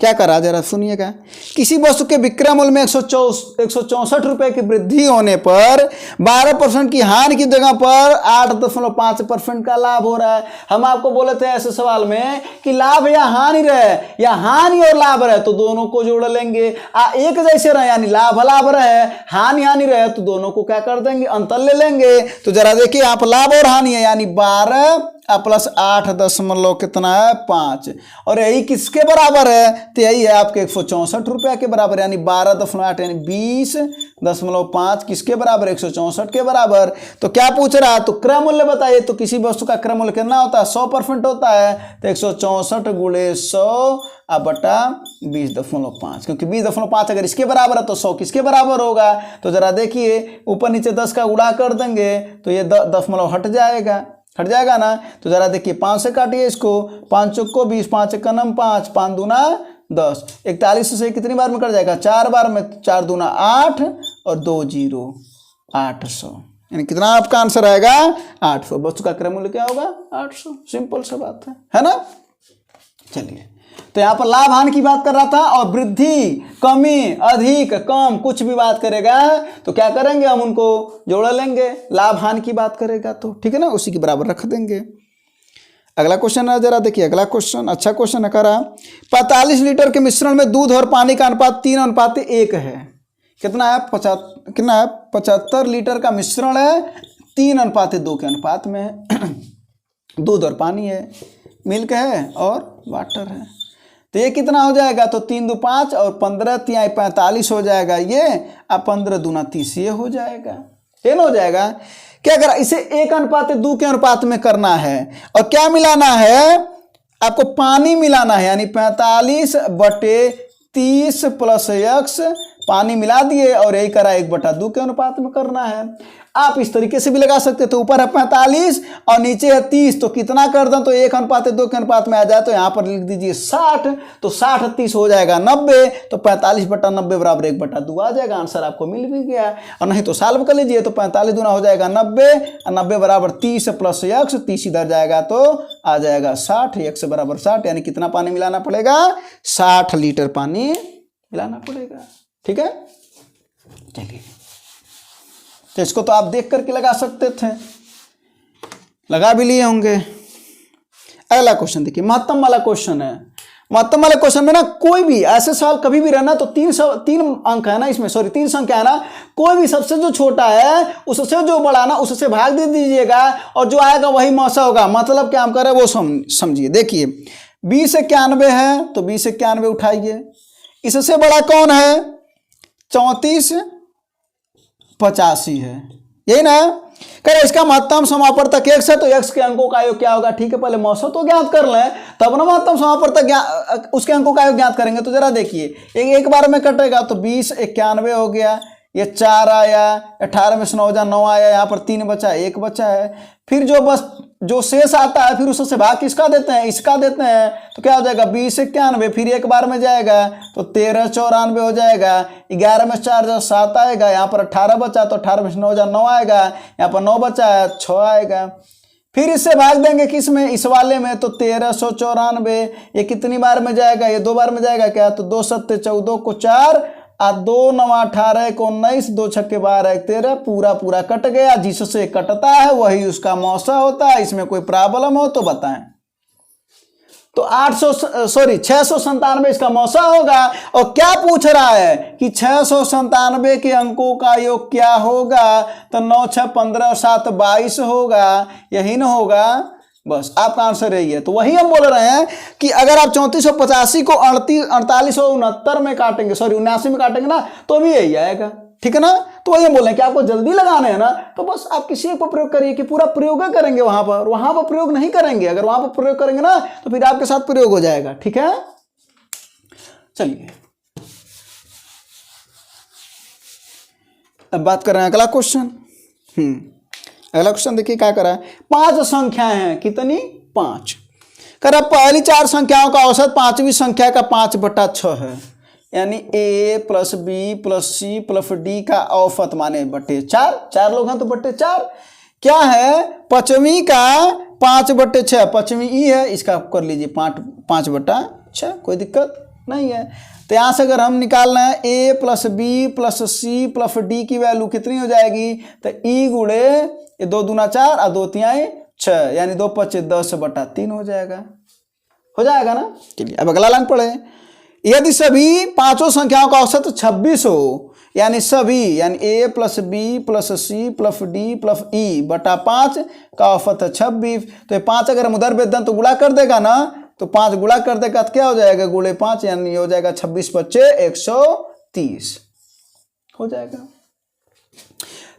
क्या करा जरा सुनिएगा। किसी वस्तु के विक्रय मूल्य में 164 रुपए की वृद्धि होने पर 12% की हानि की जगह पर 8.5% का लाभ हो रहा है। हम आपको बोले थे ऐसे सवाल में कि लाभ या हानि रहे, या हानि और लाभ रहे तो दोनों को जोड़ लेंगे। एक जैसे रहे, यानी लाभ लाभ रहे, हानि हानि रहे तो दोनों को क्या कर देंगे, अंतर ले लेंगे। तो जरा देखिए आप, लाभ और हानि है, यानी 12 प्लस 8 दशमलव कितना है, 5, और यही किसके बराबर है, तो यही है आपके 164 रुपये के बराबर, यानी 12.8 यानी 20.5 किसके बराबर, 164 के बराबर। तो क्या पूछ रहा है, तो क्रय मूल्य बताइए। तो किसी वस्तु का क्रय मूल्य कितना होता है, 100% होता है, तो 164 गुणे 100 बटा 20.5, क्योंकि 20.5 अगर इसके बराबर है तो 100 किसके बराबर होगा। तो जरा देखिए ऊपर नीचे 10 का गुणा कर देंगे तो ये दशमलव हट जाएगा ना। तो जरा देखिए 5 से काटिए इसको, 5 चौक को 20, 5 एक 5, 5 दूना 10, 41 से कितनी बार में कट जाएगा, 4 बार में, 4 दूना 8 और 2 0, 800, यानी कितना आपका आंसर आएगा, 800। वस्तु का क्रय मूल्य क्या होगा, 800। सिंपल सा बात है ना। चलिए, तो यहाँ पर लाभ हानि की बात कर रहा था, और वृद्धि, कमी, अधिक, कम कुछ भी बात करेगा तो क्या करेंगे, हम उनको जोड़ लेंगे। लाभ हानि की बात करेगा तो ठीक है ना, उसी के बराबर रख देंगे। अगला क्वेश्चन है, जरा देखिए अगला क्वेश्चन, अच्छा क्वेश्चन है। करा 45 लीटर के मिश्रण में दूध और पानी का अनुपात 3:1 है। कितना है, 75 लीटर का मिश्रण है, 3:2 के अनुपात में है। दूध और पानी है, मिल्क है और वाटर है। तो ये कितना हो जाएगा, तो 3 2 5 और 15 3 45 हो जाएगा ये, अब 15 दूना 30 ये हो जाएगा। ये ना हो जाएगा। क्या करा, इसे 1:2 के अनुपात में करना है, और क्या मिलाना है, आपको पानी मिलाना है, यानी 45/30 + x पानी मिला दिए और यही करा 1/2 के अनुपात में करना है। आप इस तरीके से भी लगा सकते हैं, तो ऊपर है 45 और नीचे है 30, तो कितना कर दें तो 1:2 के अनुपात में आ जाए, तो यहाँ पर लिख दीजिए 60, तो 60 30 हो जाएगा 90, तो 45/90 बराबर 1/2 आ जाएगा। आंसर आपको मिल भी गया। और नहीं तो सॉल्व कर लीजिए, तो 45 दूना हो जाएगा 90 और 90 बराबर 30 प्लस x, 30 इधर जाएगा तो आ जाएगा 60, x बराबर 60, यानी कितना पानी मिलाना पड़ेगा, 60 लीटर पानी मिलाना पड़ेगा। ठीक है, चलिए, तो इसको तो आप देख करके लगा सकते थे, लगा भी लिए होंगे। अगला क्वेश्चन देखिए, महत्तम वाला क्वेश्चन है। महत्तम वाले क्वेश्चन में ना कोई भी ऐसे सवाल कभी भी रहना, तो 3 अंक है ना इसमें, सॉरी 3 संख्या है ना, कोई भी सबसे जो छोटा है उससे जो बड़ा ना उससे भाग दे दीजिएगा और जो आएगा वही मौसा होगा। मतलब क्या हम कर रहे हैं वो समझिए। देखिए 2091 है तो 2091 उठाइए, इससे बड़ा कौन है, 3485 है, यही ना। कह इसका महत्तम समापवर्तक x है, तो x के अंकों का योग क्या होगा। ठीक है, पहले मौसा तो ज्ञात कर लें, तब ना महत्तम समापवर्तक उसके अंकों का योग ज्ञात करेंगे। तो जरा देखिए, एक बार में कटेगा तो 2091 हो गया, ये 4 आया, 18 में से 9 9 आया, यहाँ पर 3 बचा, 1 बचा है। फिर जो शेष आता है फिर उससे भाग किसका देते हैं, इसका देते हैं, तो क्या हो जाएगा 2091, फिर एक बार में जाएगा तो 1394 हो जाएगा। 11 में 4 7 आएगा, यहाँ पर 18 बचा तो 18 में से 9 9 आएगा, यहाँ पर 9 बचा है 6 आएगा। फिर इससे भाग देंगे किस में, इस वाले में, तो 1394, ये कितनी बार में जाएगा, ये 2 बार में जाएगा क्या, तो 2 7 14 को 4 और 2 9 18 को 19, 2 6 12 13, पूरा कट गया। जिससे कटता है वही उसका मौसा होता है। इसमें कोई प्रॉब्लम हो तो बताएं। तो 697 इसका मौसा होगा। और क्या पूछ रहा है कि 697 के अंकों का योग क्या होगा, तो 9 6 15 7 22 होगा, यही ना होगा। बस आपका आंसर यही है। तो वही हम बोल रहे हैं कि अगर आप 3485 को 4869 में काटेंगे, सॉरी 79 में काटेंगे ना, तो भी यही आएगा। ठीक है ना। तो वही हम बोल रहे हैं कि आपको जल्दी लगाने हैं ना, तो बस आप किसी एक पर प्रयोग करिए कि पूरा प्रयोग करेंगे, वहां पर प्रयोग नहीं करेंगे। अगर वहां पर प्रयोग करेंगे ना तो फिर आपके साथ प्रयोग हो जाएगा। ठीक है, चलिए अब बात कर रहे हैं अगला क्वेश्चन। अगला क्वेश्चन देखिए क्या करा है। 5 संख्याएं हैं, कितनी, 5। करा पहली 4 संख्याओं का औसत 5वीं संख्या का 5/6 है, यानी a plus B plus C plus D का औसत माने बटे 4। 4 लोग हैं तो बटे 4। क्या है, 5वीं का 5/6, 5वीं ई है, इसका कर लीजिए 5/6, कोई दिक्कत नहीं है। तो यहाँ से अगर हम निकाल रहे हैं a plus B plus C plus D की वैल्यू कितनी हो जाएगी, तो ई गुड़े ये 2 दूना 4 और 2 तिहाई 6, यानी 2 5 10/3 हो जाएगा ना। चलिए अब अगला लाइन पढ़े। यदि सभी 5 संख्याओं का औसत 26 हो, यानी सभी, यानी a plus B plus C plus D plus E बटा 5 का औसत 26, तो ये 5 अगर हम उधर भेज दें तो गुणा कर देगा ना, तो 5 गुणा कर देगा तो क्या हो जाएगा, गुणे 5, यानी हो जाएगा 26 5 130 हो जाएगा।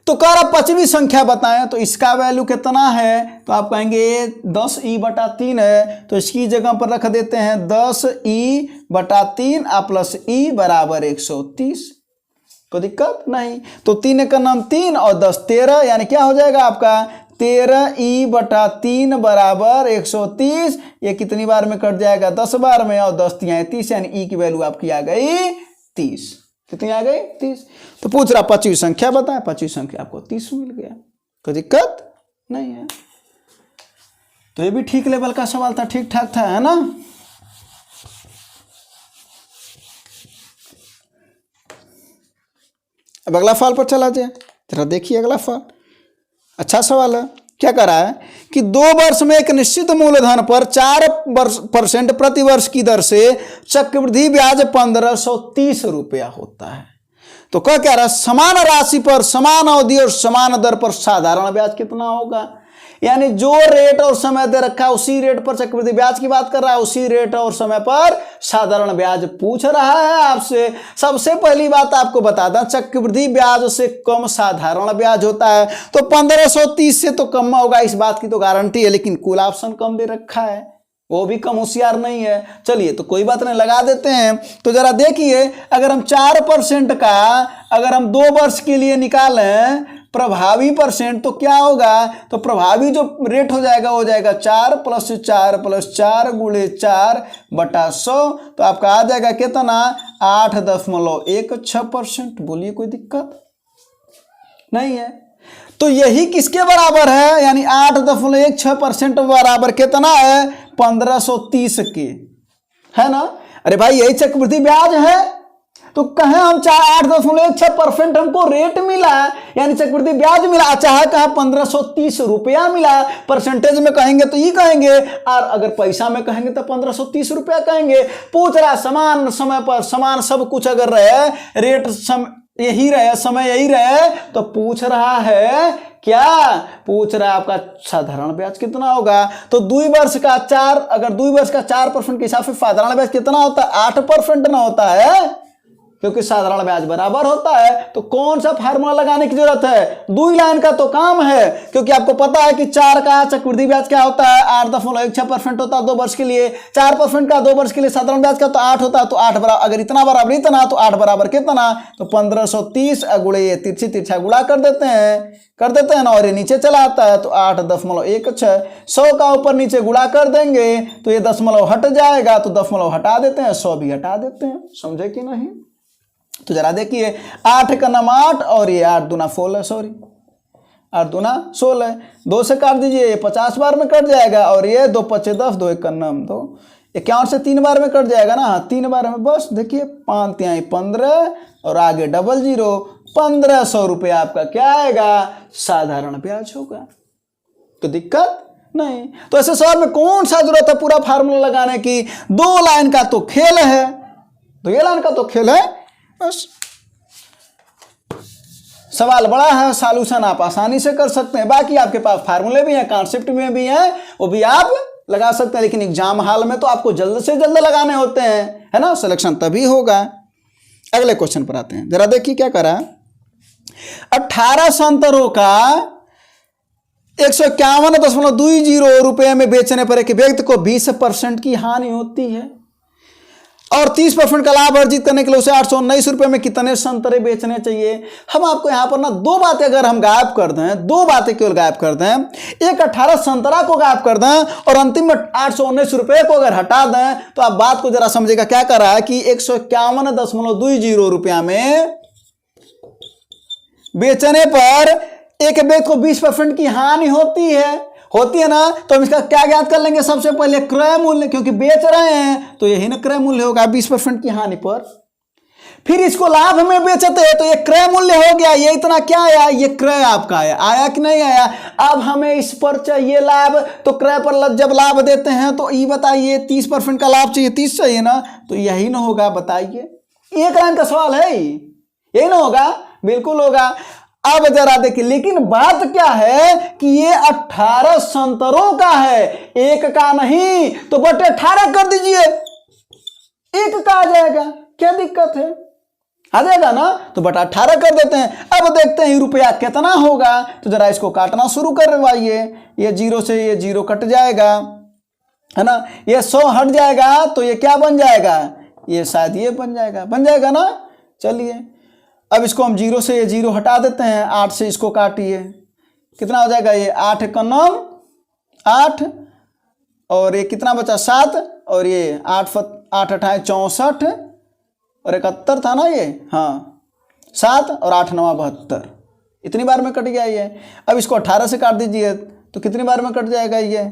तो कह रहा 5वीं संख्या बताएं, तो इसका वैल्यू कितना है, तो आप कहेंगे 10e/3 है, तो इसकी जगह पर रख देते हैं 10e/3 प्लस e बराबर 130, कोई दिक्कत नहीं। तो 3 का नाम 3 और 10 13, यानी क्या हो जाएगा आपका 13e/3 बराबर 130। ये कितनी बार में कट जाएगा, 10 बार में, और 10 तिहाई 30, यानी ई की वैल्यू आपकी आ गई 30। कितनी आ गई, 30। तो पूछ रहा 5वीं संख्या बताएं, 5वीं संख्या आपको 30 मिल गया, कोई दिक्कत नहीं है। तो ये भी ठीक लेवल का सवाल था, ठीक ठाक था, है ना। अब अगला सवाल पर चला जाए, जरा देखिए अगला सवाल, अच्छा सवाल है। क्या कह रहा है कि 2 वर्ष में एक निश्चित मूलधन पर 4% प्रति वर्ष की दर से चक्रवृद्धि ब्याज 1530 रुपया होता है। तो क्या कह रहा है, समान राशि पर समान अवधि और समान दर पर साधारण ब्याज कितना होगा। यानी जो रेट और समय दे रखा है उसी रेट पर चक्रवृद्धि ब्याज की बात कर रहा है, उसी रेट और समय पर साधारण ब्याज पूछ रहा है आपसे। सबसे पहली बात आपको बता दें, चक्रवृद्धि ब्याज से कम साधारण ब्याज होता है, तो 1530 से तो कम होगा, इस बात की तो गारंटी है। लेकिन कुल ऑप्शन कम दे रखा है, वो भी कम होशियार नहीं है। चलिए तो कोई बात नहीं, लगा देते हैं। तो जरा देखिए, अगर हम 4% का अगर हम 2 वर्ष के लिए निकालें प्रभावी परसेंट तो क्या होगा, तो प्रभावी जो रेट हो जाएगा वो हो जाएगा 4 + 4 + 4 × 4/100। तो आपका आ जाएगा कितना, 8.16%। बोलिए कोई दिक्कत नहीं है। तो यही किसके बराबर है, यानी 8.16% बराबर कितना है, 1530 के, है ना। अरे भाई यही चक्रवृद्धि ब्याज है। तो कहें हम 8.16% हमको रेट मिला, यानी चक्रवृद्धि ब्याज मिला, चाहे कहा 1530 रुपया मिला। परसेंटेज में कहेंगे तो ये कहेंगे, और अगर पैसा में कहेंगे तो 1530 रुपया कहेंगे। पूछ रहा समान समय पर समान सब कुछ अगर रहे, रेट यही रहे, समय यही रहे, तो पूछ रहा है क्या, पूछ रहा है आपका साधारण ब्याज कितना होगा। तो 2 वर्ष का 4, अगर 2 वर्ष का 4% के हिसाब से साधारण ब्याज कितना होता है, 8% ना होता है, क्योंकि साधारण ब्याज बराबर होता है। तो कौन सा फार्मूला लगाने की जरूरत है, 2 लाइन का तो काम है, क्योंकि आपको पता है कि 4 का चक्रवृद्धि ब्याज क्या होता है, 8.16% होता है 2 वर्ष के लिए। 4% का 2 वर्ष के लिए साधारण ब्याज का तो 8 होता है। तो 8 बराबर, अगर इतना बराबर इतना, तो 8 बराबर कितना, तो 1530 गुणे ये तिरछा गुणा कर देते हैं ना, और ये नीचे चला आता है तो 8.16। 100 का ऊपर नीचे गुणा कर देंगे तो ये दशमलव हट जाएगा, तो दशमलव हटा देते हैं, 100 भी हटा देते हैं। समझे कि नहीं। तो जरा देखिए, 8 का नाम 8 और ये 8 दूना 16, सॉरी 8 दूना 16, 2 से काट दीजिए, ये 50 बार में कट जाएगा, और ये 2 × 5 = 10, 2 × 1 = 9, तो 51 से 3 बार में कट जाएगा ना, 3 बार में बस। देखिए 5 × 3 = 15 और आगे 00, 1500 रुपया आपका क्या आएगा, साधारण ब्याज होगा। तो दिक्कत नहीं। तो ऐसे सवाल में कौन सा जरूरत है पूरा फार्मूला लगाने की, 2 लाइन का तो खेल है, 2 लाइन का तो खेल है बस। सवाल बड़ा है, सॉल्यूशन आप आसानी से कर सकते हैं। बाकी आपके पास फार्मूले भी हैं, कॉन्सेप्ट में भी हैं, वो भी आप लगा सकते हैं, लेकिन एग्जाम हाल में तो आपको जल्द से जल्द लगाने होते हैं, है ना, सिलेक्शन तभी होगा। अगले क्वेश्चन पर आते हैं, जरा देखिए क्या करा। 18 संतरों का 151.20 रुपये में बेचने पर एक व्यक्ति को 20% की हानि होती है, और 30% का लाभ अर्जित करने के लिए उसे 819 रुपये में कितने संतरे बेचने चाहिए। हम आपको यहाँ पर ना 2 बातें अगर हम गायब कर दें, 2 बातें केवल गायब कर दें, एक 18 संतरा को गायब कर दें और अंतिम में 819 रुपये को अगर हटा दें, तो आप बात को जरा समझेगा। क्या कर रहा है कि 151.20 रुपया में बेचने पर एक व्यक्ति को 20% की हानि होती है ना। तो हम इसका क्या ज्ञात कर लेंगे, सबसे पहले क्रय मूल्य, क्योंकि बेच रहे हैं तो यही ना क्रय मूल्य होगा 20% की हानि पर। फिर इसको लाभ में बेचते हैं तो ये क्रय मूल्य हो गया, ये इतना क्या आया, ये क्रय आपका आया कि नहीं आया। अब हमें इस पर चाहिए लाभ, तो क्रय पर जब लाभ देते हैं तो ये बताइए 30% का लाभ चाहिए, 30 चाहिए ना, तो यही ना होगा, बताइए। एक लाइन का सवाल है, यही ना होगा, बिल्कुल होगा। अब जरा देखिए, लेकिन बात क्या है कि ये 18 संतरों का है, एक का नहीं, तो बटे 18 कर दीजिए, एक का आ जाएगा, क्या दिक्कत है, आ जाएगा ना। तो बटा 18 कर देते हैं। अब देखते हैं रुपया कितना होगा, तो जरा इसको काटना शुरू करवाइए। ये 0 से ये 0 कट जाएगा, है ना, ये 100 हट जाएगा, तो ये क्या बन जाएगा, ये शायद ये बन जाएगा ना। चलिए अब इसको हम 0 से ये 0 हटा देते हैं, 8 से इसको काटिए, कितना हो जाएगा, ये 8 × 9 = 8, और ये कितना बचा 7, और ये 8 × 8 = 64 और 71 था ना ये, हाँ 7 और 8 × 9 = 72, इतनी बार में कट गया ये। अब इसको 18 से काट दीजिए तो कितनी बार में कट जाएगा, ये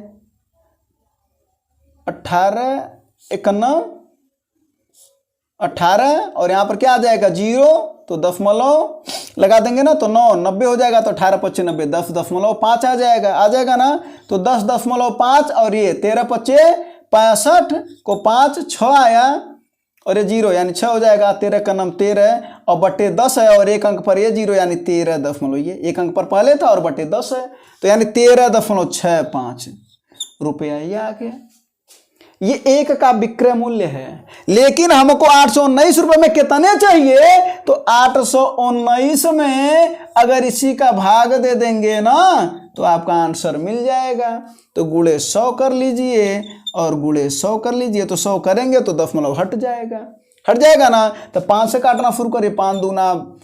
18 × 9 = 18, और यहाँ पर क्या आ जाएगा 0, तो दशमलव लगा देंगे ना, तो 9 90 हो जाएगा, तो 18 × 25 = 90, 10.5 आ जाएगा ना। तो 10.5 और ये 13 × 25 = 65 को 5 6 आया, और ये 0 यानी 6 हो जाएगा, 13 का नाम 13 और बटे 10 है, और एक अंक पर ये 0 यानी 13 दशमलव, ये एक अंक पर पहले था और बटे 10 है, तो यानी 13.65 रुपया ये आ गया। ये एक का विक्रय मूल्य है, लेकिन हमको 819 रुपए में कितने चाहिए, तो 819 में अगर इसी का भाग दे देंगे ना तो आपका आंसर मिल जाएगा। तो गुणे 100 कर लीजिए और गुणे 100 कर लीजिए, तो 100 करेंगे तो दशमलव हट जाएगा ना। तो 5 से काटना शुरू करिए, 5 दूना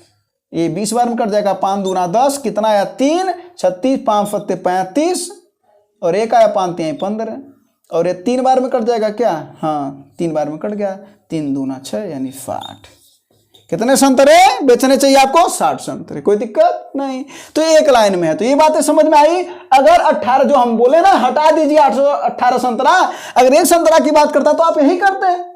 ये 20 बार में कट जाएगा, 5 दूना 10, कितना आया 3, 36, 5 सत्ते 35 और 1 आया 5 तिहाई 15 और ये 3 बार में कट जाएगा क्या, हाँ 3 बार में कट गया, 3 दूना 6 यानी 60। कितने संतरे बेचने चाहिए आपको, 60 संतरे, कोई दिक्कत नहीं। तो एक लाइन में है, तो ये बातें समझ में आई। अगर 18 जो हम बोले ना हटा दीजिए 818 संतरा, अगर एक संतरा की बात करता तो आप यही करते,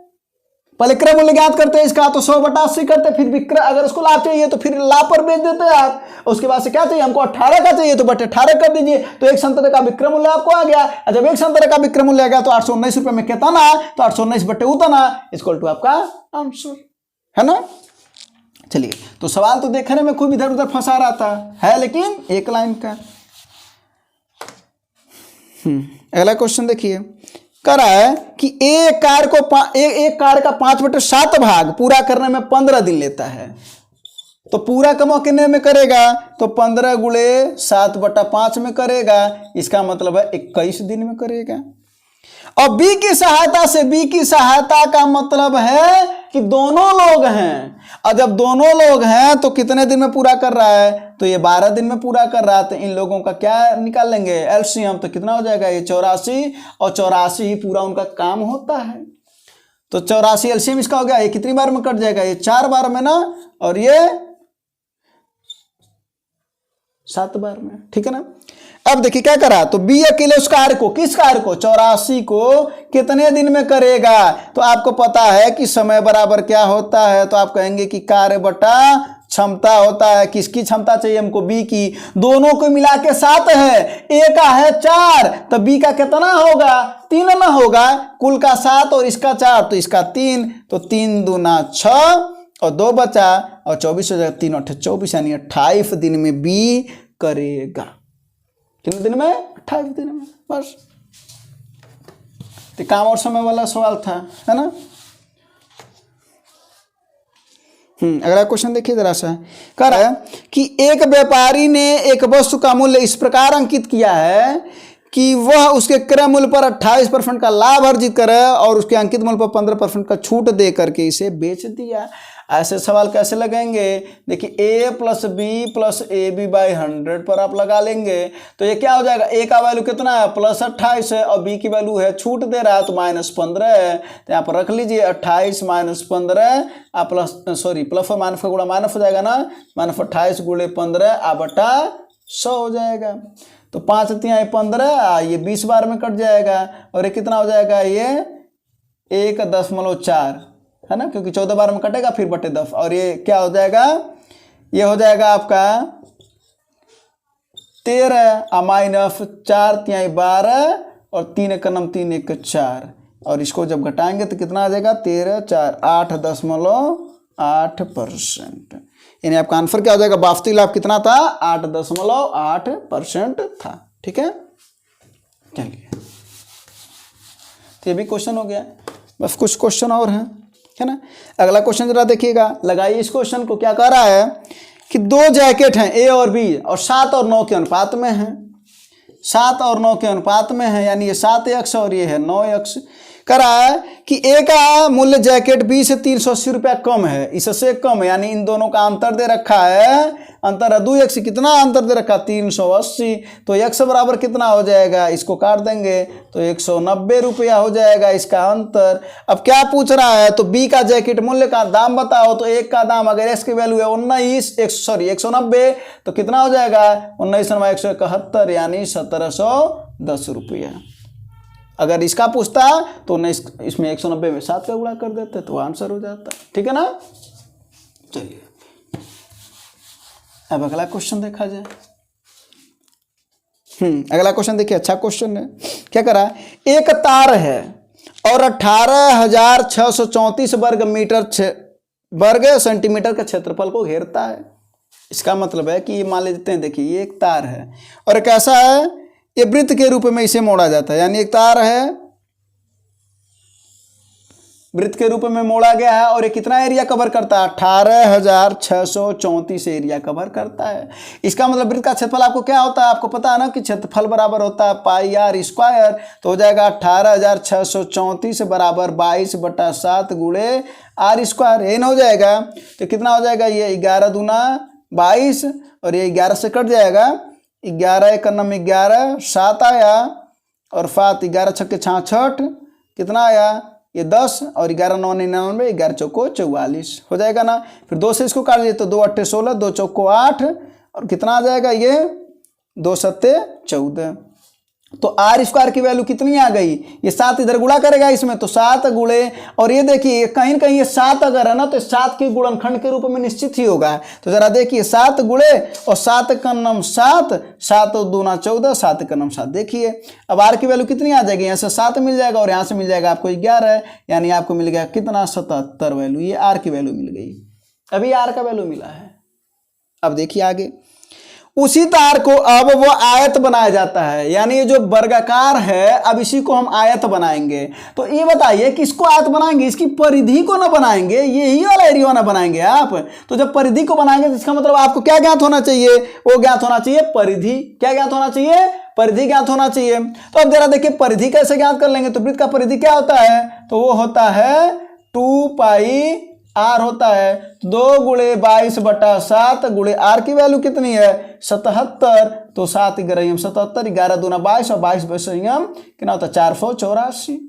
पहले क्रय मूल्य ज्ञात करते हैं इसका तो 100/80 करते, फिर विक्रय अगर उसको लाभ चाहिए तो फिर लाभ पर बेच देते हैं आप। उसके बाद से क्या चाहिए हमको 18 का चाहिए तो बटे 18 कर दीजिए, तो एक संतरे का विक्रय मूल्य आपको आ गया। जब एक संतरे का विक्रय मूल्य आ गया तो 819 रुपए में कितना, तो 819 बटे उतना इक्वल टू आपका आंसर है ना। चलिए, तो सवाल तो देखने में खूब इधर उधर फंसा रहा था है, लेकिन एक लाइन का। अगला क्वेश्चन देखिए, कह रहा है कि एक कार्य का 5/7 भाग पूरा करने में 15 दिन लेता है, तो पूरा कमा कितने में करेगा, तो 15 गुणे 7/5 में करेगा, इसका मतलब है 21 दिन में करेगा। और बी की सहायता का मतलब है कि दोनों लोग हैं, और जब दोनों लोग हैं तो कितने दिन में पूरा कर रहा है, तो ये 12 दिन में पूरा कर रहा है। तो इन लोगों का क्या निकाल लेंगे, एलसीएम, तो कितना हो जाएगा ये 84, और 84 ही पूरा उनका काम होता है। तो 84 एलसीएम इसका हो गया, ये कितनी बार में कट जाएगा, ये 4 बार में ना, और ये 7 बार में, ठीक है ना। अब देखिए क्या करा, तो बी अकेले उस कार्य को, किस कार्य को, 84 को कितने दिन में करेगा, तो आपको पता है कि समय बराबर क्या होता है, तो आप कहेंगे कि कार्य बटा क्षमता होता है। किसकी क्षमता चाहिए हमको, बी की, दोनों को मिला के 7 है, ए का है 4, तो बी का कितना होगा, 3 ना होगा, कुल का 7 और इसका 4 तो इसका 3, तो 3 दूना 6 और 2 बचा और 24 हो जाएगा, 3 8 24 यानी 28 दिन में बी करेगा। कितने दिन में, 28 दिन में, बस। तो काम और समय वाला सवाल था, है ना। अगला क्वेश्चन देखिए जरा सा, कह रहा है कि एक व्यापारी ने एक वस्तु का मूल्य इस प्रकार अंकित किया है कि वह उसके क्रय मूल्य पर 28% का लाभ अर्जित करे और उसके अंकित मूल्य पर 15% का छूट दे करके इसे बेच दिया। ऐसे सवाल कैसे लगेंगे, देखिए a + b + ab/100 पर आप लगा लेंगे, तो ये क्या हो जाएगा, a का वैल्यू कितना है +28 है और b की वैल्यू है छूट दे रहा है तो -15 है, तो यहाँ पर रख लीजिए 28 - 15 आप प्लस और माइनस का गुणा माइनस हो जाएगा ना, -28 × 15 /100 हो जाएगा। तो 5 तिहाई 15, ये 20 बार में कट जाएगा और ये कितना हो जाएगा, ये 1.4 है ना, क्योंकि 14 बार में कटेगा फिर बटे 10, और ये क्या हो जाएगा, ये हो जाएगा आपका 13 - 4 तिहाई 12 और 3 × 9 3 × 1 4, और इसको जब घटाएंगे तो कितना आ जाएगा 13 × 4 8.8%, यानी आपका आंसर क्या हो जाएगा, वास्तविक लाभ कितना था 8.8% था। ठीक है, चलिए, तो ये भी क्वेश्चन हो गया, बस कुछ क्वेश्चन और हैं, है ना। अगला क्वेश्चन जरा देखिएगा, लगाइए इस क्वेश्चन को। क्या कह रहा है कि 2 जैकेट हैं ए और बी और 7 और 9 के अनुपात में हैं, 7 और 9 के अनुपात में है, यानी ये 7x और ये है 9x। कह रहा है कि ए का मूल्य जैकेट बी से 380 रुपया कम है, इससे कम है, यानी इन दोनों का अंतर दे रखा है, अंतर है 2x, कितना अंतर दे रखा 380, तो x बराबर कितना हो जाएगा, इसको काट देंगे तो 190 रुपया हो जाएगा इसका अंतर। अब क्या पूछ रहा है, तो बी का जैकेट मूल्य का दाम बताओ, तो एक का दाम अगर x की वैल्यू है 190 तो कितना हो जाएगा 19 × 171 यानी 1710 रुपया। अगर इसका पूछता तो इसमें 190 में 7 का गुणा कर देते तो आंसर हो जाता, ठीक है ना। चलिए अब अगला क्वेश्चन देखा जाए। अगला क्वेश्चन देखिए, अच्छा क्वेश्चन है। क्या करा, एक तार है और 18,634 वर्ग सेंटीमीटर के क्षेत्रफल को घेरता है। इसका मतलब है कि ये मान लेते हैं, देखिए ये एक तार है और एक ऐसा है, ये वृत्त के रूप में इसे मोड़ा जाता है, यानी एक तार है वृत्त के रूप में मोड़ा गया है और ये कितना एरिया कवर करता है? 18,634 एरिया कवर करता है। इसका मतलब वृत्त का क्षेत्रफल आपको क्या होता है? आपको पता है ना कि क्षेत्रफल बराबर होता है पाई आर स्क्वायर। तो हो जाएगा 18,634 बराबर 22/7 गुणे आर स्क्वायर। यही ना हो जाएगा? तो कितना हो जाएगा ये? 11 दूना 22 और ये 11 से कट जाएगा। 11 एक नम 11, 7 आया और 7 11 छक्के 66 कितना आया? ये 10 और 11 9 99, 11 चौको 44 हो जाएगा ना। फिर 2 से इसको काट दिए तो 2 8 16, 2 चौको 8 और कितना आ जाएगा ये? 2 7 14। तो आर स्क्वायर की वैल्यू कितनी आ गई? ये 7 इधर गुणा करेगा इसमें तो 7 गुणे, और ये देखिए कहीं न कहीं ये 7 अगर है ना तो 7 के गुणनखंड के रूप में निश्चित ही होगा। तो जरा देखिए 7 गुणे और 7 का नम 7, 7 दूना 14, 7 का नम 7। देखिए अब आर की वैल्यू कितनी आ जाएगी? यहाँ से 7 मिल जाएगा और यहाँ से मिल जाएगा आपको 11, यानी आपको मिल गया कितना? 77 वैल्यू। ये आर की वैल्यू मिल गई। अभी आर का वैल्यू मिला है। अब देखिए आगे, उसी तार को अब वो आयत बनाया जाता है, यानी ये जो वर्गाकार है अब इसी को हम आयत बनाएंगे। तो ये बताइए किसको आयत बनाएंगे? इसकी परिधि को ना बनाएंगे, यही वाला एरिया ना बनाएंगे आप। तो जब परिधि को बनाएंगे तो इसका मतलब आपको क्या ज्ञात होना चाहिए? वो ज्ञात होना चाहिए परिधि। क्या ज्ञात होना चाहिए? परिधि ज्ञात होना चाहिए। तो अब जरा देखिए परिधि कैसे ज्ञात कर लेंगे। तो वृत्त का परिधि क्या होता है? तो वो होता है 2 पाई आर होता है। 2 गुणे 22/7 गुणे आर की वैल्यू कितनी है? 77। तो 7 11 77, 11 दूना 22 और 22 कितना होता है? 484।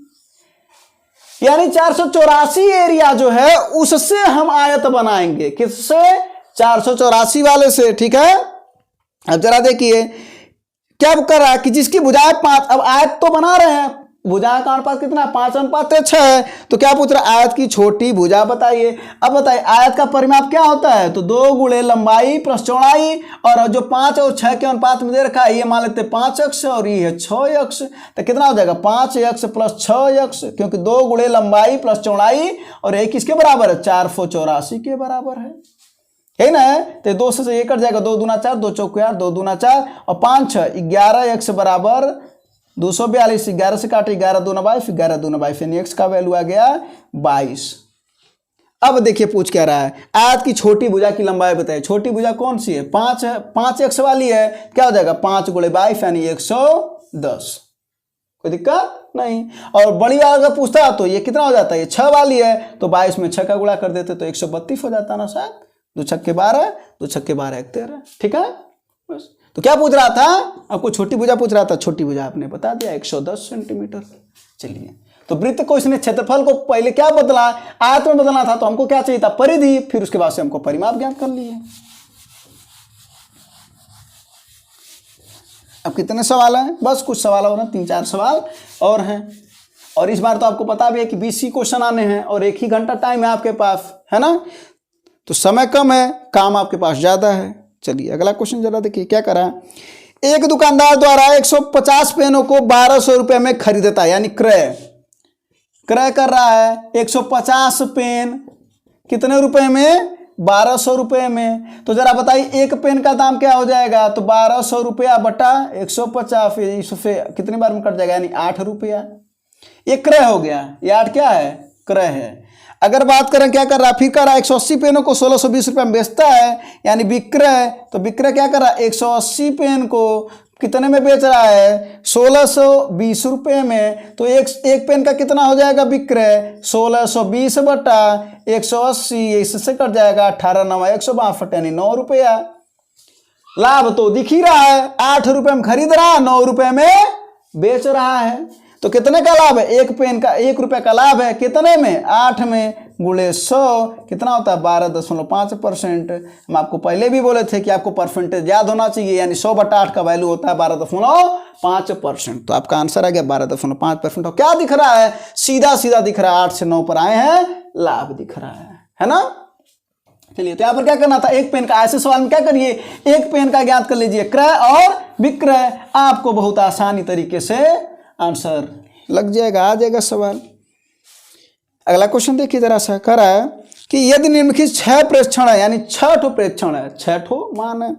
यानी 484 एरिया जो है उससे हम आयत बनाएंगे। किससे? 484 वाले से। ठीक है। अब जरा देखिए क्या कर रहा है कि जिसकी भुजाएं 5, अब आयत तो बना रहे हैं, भुजा का अनुपात कितना? 5:6 है। तो क्या पूछ रहा है? आयत की छोटी भुजा बताइए। अब बताइए आयत का परिमाप क्या होता है? तो 2 गुणे लंबाई प्लस चौड़ाई, और जो 5 और 6 के अनुपात में दे रखा है ये मान लेते 5x और ये है 6x। तो कितना हो जाएगा? 5x प्लस 6x, क्योंकि 2 गुणे लंबाई प्लस चौड़ाई और ये किसके बराबर है? 484 के बराबर है ना। तो 2 से ये कट जाएगा, 2 दूना 4, 2 चौको 8, 2 दूना 4 और 5 6 11x बराबर 242। 11 से काटे 11 दूना 22, 11 दूना 22, यानी x का वैल्यू आ गया 22। अब देखिए पूछ क्या रहा है? आयत की छोटी भुजा की लंबाई बताइए। छोटी भुजा कौन सी है? 5 है, 5x वाली है। क्या हो जाएगा? 5 गुणे 22 यानी 110। कोई दिक्कत नहीं। और बड़ी वाला पूछता तो ये कितना हो जाता है? ये 6 वाली है। तो 22 में 6 का गुणा कर देते तो 132 हो जाता ना शायद। 2 छक्के 12, 2 छक्के 12 1 13। ठीक है बस। तो क्या पूछ रहा था? आपको छोटी भुजा पूछ रहा था। छोटी भुजा आपने बता दिया 110 सेंटीमीटर। चलिए तो वृत्त को इसने क्षेत्रफल को पहले क्या बदला? आयत में बदलना था। तो हमको क्या चाहिए था? परिधि। फिर उसके बाद से हमको परिमाप ज्ञात कर लिए। अब कितने सवाल हैं? बस कुछ सवाल और हैं, 3-4 सवाल और हैं। और इस बार तो आपको पता भी है कि 20 क्वेश्चन आने हैं और 1 ही घंटा टाइम है आपके पास, है ना। तो समय कम है, काम आपके पास ज़्यादा है। चलिए अगला क्वेश्चन जरा देखिए क्या करा। एक दुकानदार द्वारा 150 पेनों को 1200 रुपये में खरीदता है, यानी क्रय कर रहा है। 150 पेन कितने रुपए में? 1200 रुपये में। तो जरा बताइए एक पेन का दाम क्या हो जाएगा? तो 1200 रुपया बटा 150, इससे कितनी बार में कट जाएगा? यानी 8 रुपया। ये क्रय हो गया। ये 8 क्या है? क्रय है। अगर बात करें क्या कर रहा है? फिर कर रहा है 180 पेनों को 1620 रुपये में बेचता है, यानी विक्रय। तो विक्रय क्या कर रहा है? 180 पेन को कितने में बेच रहा है? 1620 रुपये में। तो एक पेन का कितना हो जाएगा विक्रय? 1620 बटा 180, इससे कट जाएगा 18 9 162, यानी 9 रुपया। लाभ तो दिख ही रहा है, 8 रुपये में खरीद रहा है, 9 रुपये में बेच रहा है। तो कितने का लाभ है? एक पेन का 1 रुपये का लाभ है। कितने में? 8 में गुणे 100 कितना होता है? 12.5%। हम आपको पहले भी बोले थे कि आपको परसेंटेज याद होना चाहिए, यानी 100 बटा 8 का वैल्यू होता है 12.5%। तो आपका आंसर आ गया 12.5%। और क्या दिख रहा है? सीधा सीधा दिख रहा है, 8 से 9 पर आए हैं, लाभ दिख रहा है ना। चलिए तो यहाँ पर क्या करना था? एक पेन का, ऐसे सवाल में क्या करिए? एक पेन का ज्ञात कर लीजिए क्रय और विक्रय। आपको बहुत आसानी तरीके से आंसर लग जाएगा, आ जाएगा सवाल। अगला क्वेश्चन देखिए जरा सा। कह रहा है कि यदि निम्नलिखित 6 प्रेक्षण है, यानी 6 ठो प्रेक्षण है, 6 ठो मान है,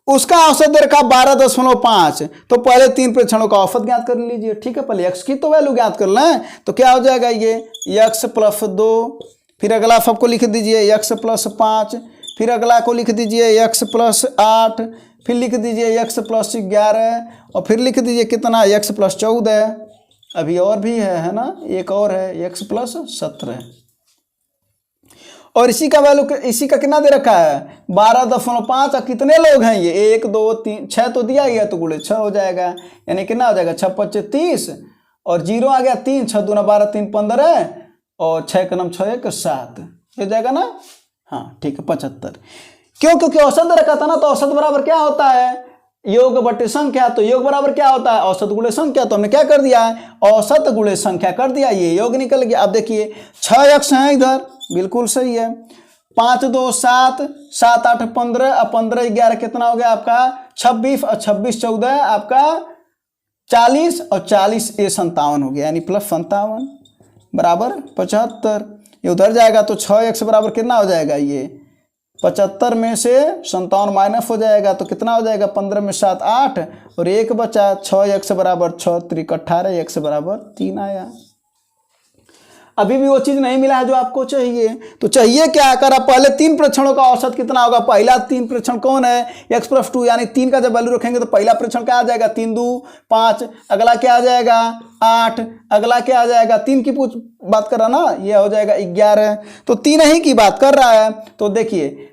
उसका औसत दे रखा 12.5, तो पहले 3 प्रेक्षणों का औसत ज्ञात कर लीजिए। ठीक है, पहले x की तो वैल्यू ज्ञात कर लें, तो क्या हो जाएगा ये x + 2, फिर अगला सबको लिख दीजिए x + 5, फिर अगला को लिख दीजिए x + 8, फिर लिख दीजिए x + 11, और फिर लिख दीजिए कितना x + 14, अभी और भी है ना, एक और है x + 17, और इसी का वैल्यू, इसी का कितना दे रखा है 12.5। कितने लोग हैं ये, 1 2 3 6 तो दिया ही है, तो गुणे 6 हो जाएगा, यानी कितना हो जाएगा 6 × 5 = 30, और 0 आ गया 3, 6 दूना 12, 3 15, और 6 का 9 6 1 7 हो जाएगा ना। हाँ ठीक है 75। क्यों? क्योंकि औसत दे रखा था ना, तो औसत बराबर क्या होता है योग बटे संख्या, तो योग बराबर क्या होता है औसत गुणे संख्या, तो हमने क्या कर दिया है औसत गुणे संख्या कर दिया, ये योग निकल गया। अब देखिए 6x है इधर, बिल्कुल सही है, 5 2 7, 7 8 15, अब 15 11 कितना हो गया आपका 26, और 26 14 आपका 40, और 40 ये 57 हो गया, यानी +57 बराबर 75। ये उधर जाएगा तो 6x बराबर कितना हो जाएगा, ये 75 में से 57 माइनस हो जाएगा, तो कितना हो जाएगा 15 में 7 8, और 1 बचा, 6x बराबर 6 3 18, x बराबर 3 आया। अभी भी वो चीज़ नहीं मिला है जो आपको चाहिए, तो चाहिए क्या कर, आप पहले 3 प्रेक्षणों का औसत कितना होगा, पहला 3 प्रेक्षण कौन है x + 2, यानी 3 का जब वैल्यू रखेंगे तो पहला प्रेक्षण क्या आ जाएगा 3 2 5, अगला क्या आ जाएगा 8, अगला क्या आ जाएगा 3 की बात कर रहा ना, ये हो जाएगा 11, तो 3 ही की बात कर रहा है। तो देखिए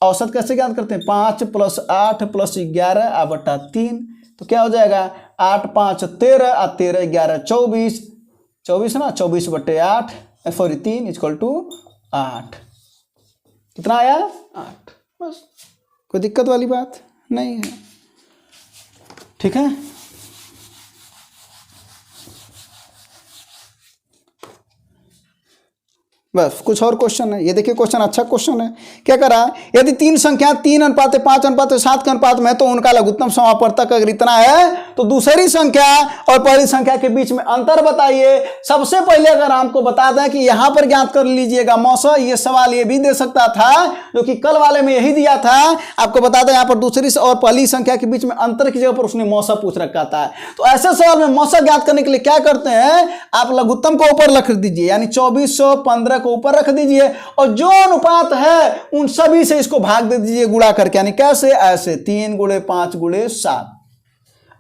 औसत कैसे ज्ञात करते हैं, 5 + 8 + 11 बटा 3, तो क्या हो जाएगा 8 5 13, 13 11 24, 24 ना, 24 बटे 8 सॉरी 3 = 8, कितना आया 8, बस कोई दिक्कत वाली बात नहीं है। ठीक है, बस कुछ और क्वेश्चन है, ये देखिए क्वेश्चन अच्छा क्वेश्चन है। क्या करा, यदि 3 संख्या 3:5:5:7 के अनुपात में है, तो उनका लघुत्तम समापवर्तक अगर इतना है, तो दूसरी संख्या और पहली संख्या के बीच में अंतर बताइए। सबसे पहले अगर आपको बता दें कि यहां पर ज्ञात कर लीजिएगा मौसा, ये सवाल ये भी दे सकता था जो कि कल वाले में यही दिया था। आपको बता दें यहां पर दूसरी और पहली संख्या के बीच में अंतर की जगह पर उसने मौसा पूछ रखा था। तो ऐसे सवाल में मौसा ज्ञात करने के लिए क्या करते हैं, आप लघुत्तम को ऊपर रख दीजिए, यानी 2415 को ऊपर रख दीजिए, और जो अनुपात है उन सभी से इसको भाग दे दीजिए गुणा करके, यानी कैसे, ऐसे 3 × 5 × 7,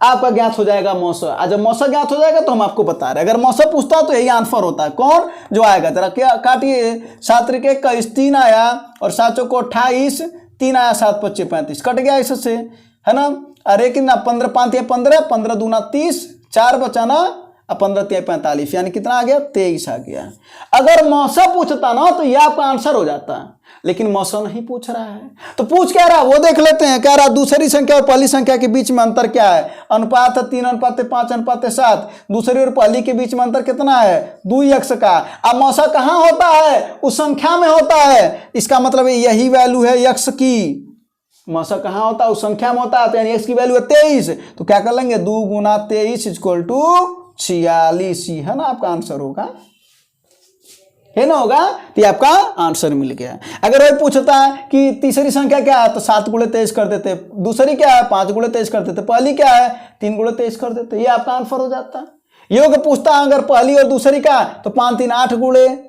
आपका ज्ञात हो जाएगा मौसा। जब मौसा ज्ञात हो जाएगा तो हम आपको बता रहे हैं, अगर मौसा पूछता तो यही आंसर होता है। कौन जो आएगा, जरा क्या काटिए, 7 × 1 = 23 आया, और 7 × 4 = 28, 3 आया, 7 × 5 = 35, कट गया इससे, है ना। अरे कितना 15 5 × 15, 15 दूना 30, 4 बचा ना, अब 15 × 3 = 45, यानी कितना आ गया 23 आ गया। अगर मौसा पूछता ना तो यह आपका आंसर हो जाता, लेकिन मौसा नहीं पूछ रहा है, तो पूछ क्या रहा वो देख लेते हैं। कह रहा दूसरी संख्या और पहली संख्या के बीच में अंतर क्या है, अनुपात है 3:5:7, दूसरी और पहली के बीच में अंतर कितना है 2x का। अब मौसा कहां होता है, उस संख्या में होता है, इसका मतलब यही वैल्यू है x की। मौसा कहां होता है, उस संख्या में होता है, तो यानी x की वैल्यू है 23, तो क्या कर लेंगे 2 × 23 = 46, है ना, आपका आंसर होगा, है ना, होगा, तो आपका आंसर मिल गया। अगर वही पूछता है कि तीसरी संख्या क्या है, तो 7 × 23 कर देते, दूसरी क्या है 5 × 23 कर देते, पहली क्या है 3 × 23 कर देते, ये आपका आंसर हो जाता। योग पूछता है अगर पहली और दूसरी का, तो 5 3 8 ×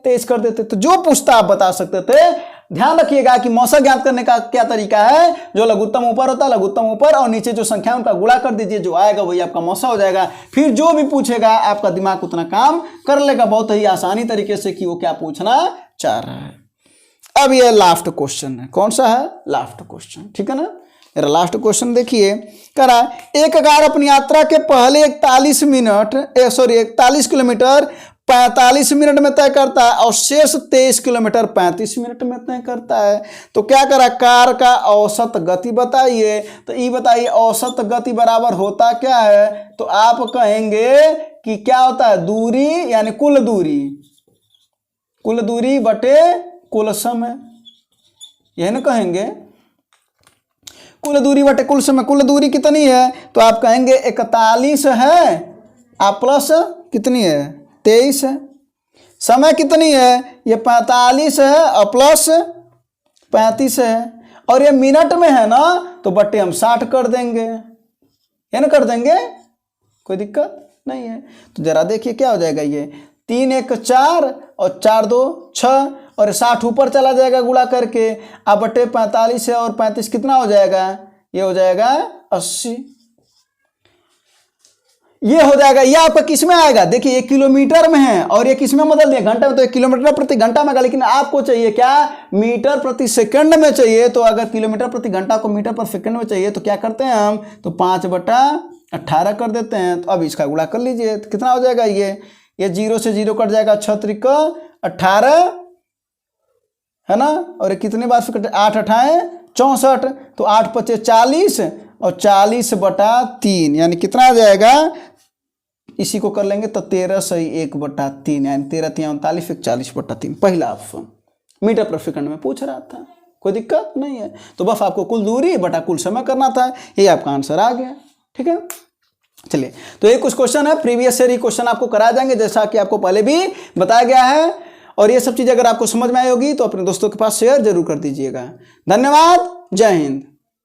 23 कर देते। तो जो पूछता आप बता सकते थे। ध्यान रखिएगा कि मौसा ज्ञात करने का क्या तरीका है, जो लघुत्तम ऊपर होता है लघुत्तम ऊपर, और नीचे जो संख्या उनका गुणा कर दीजिए, जो आएगा वही आपका मौसा हो जाएगा। फिर जो भी पूछेगा आपका दिमाग उतना काम कर लेगा बहुत ही आसानी तरीके से कि वो क्या पूछना चाह रहा है। अब ये लास्ट क्वेश्चन है, कौन सा है लास्ट क्वेश्चन, ठीक है ना। मेरा लास्ट क्वेश्चन देखिए, करा एक कार अपनी यात्रा के पहले 41 किलोमीटर 45 मिनट में तय करता है, और शेष 23 किलोमीटर 35 मिनट में तय करता है। तो क्या करा, कार का औसत गति बताइए। तो ये बताइए औसत गति बराबर होता क्या है, तो आप कहेंगे कि क्या होता है दूरी, यानी कुल दूरी बटे कुल समय, यह ना कहेंगे कुल दूरी बटे कुल समय। कुल दूरी कितनी है, तो आप कहेंगे 41 है, आप प्लस कितनी है 23 है। समय कितनी है, ये 45 है और प्लस 35 है। और ये मिनट में है ना, तो बट्टे हम 60 कर देंगे, ये ना कर देंगे, कोई दिक्कत नहीं है। तो जरा देखिए क्या हो जाएगा, ये 3 1 4 और 4 2 6 और 60 ऊपर चला जाएगा गुणा करके। अब बटे 45 है और 35 कितना हो जाएगा, ये हो जाएगा 80। ये हो जाएगा, ये आपका किस में आएगा, देखिए ये किलोमीटर में है और ये किस में बदल दिया, घंटा में, तो किलोमीटर प्रति घंटा में आएगा, लेकिन आपको चाहिए क्या, मीटर प्रति सेकंड में चाहिए। तो अगर किलोमीटर प्रति घंटा को मीटर पर सेकंड में चाहिए तो क्या करते हैं हम, तो 5/18 कर देते हैं। तो अब इसका गुणा कर लीजिए, तो कितना हो जाएगा, ये 0 से 0 कट जाएगा, 6 त्रिक 18 है ना, और ये कितने बार से कटे, 8 8 64, तो 8 5 40 और 40/3 यानी कितना आ जाएगा, इसी को कर लेंगे तो 13 सही 1/3 यानी 13 3 39 41/3। पहला ऑप्शन मीटर प्रति सेकंड में पूछ रहा था, कोई दिक्कत नहीं है। तो बस आपको कुल दूरी बटा कुल समय करना था, ये आपका आंसर आ गया। ठीक है, चलिए, तो ये कुछ क्वेश्चन है प्रीवियस ईयर क्वेश्चन आपको कराए जाएंगे, जैसा कि आपको पहले भी बताया गया है। और ये सब चीज़ अगर आपको समझ में आई होगी तो अपने दोस्तों के पास शेयर जरूर कर दीजिएगा। धन्यवाद, जय हिंद।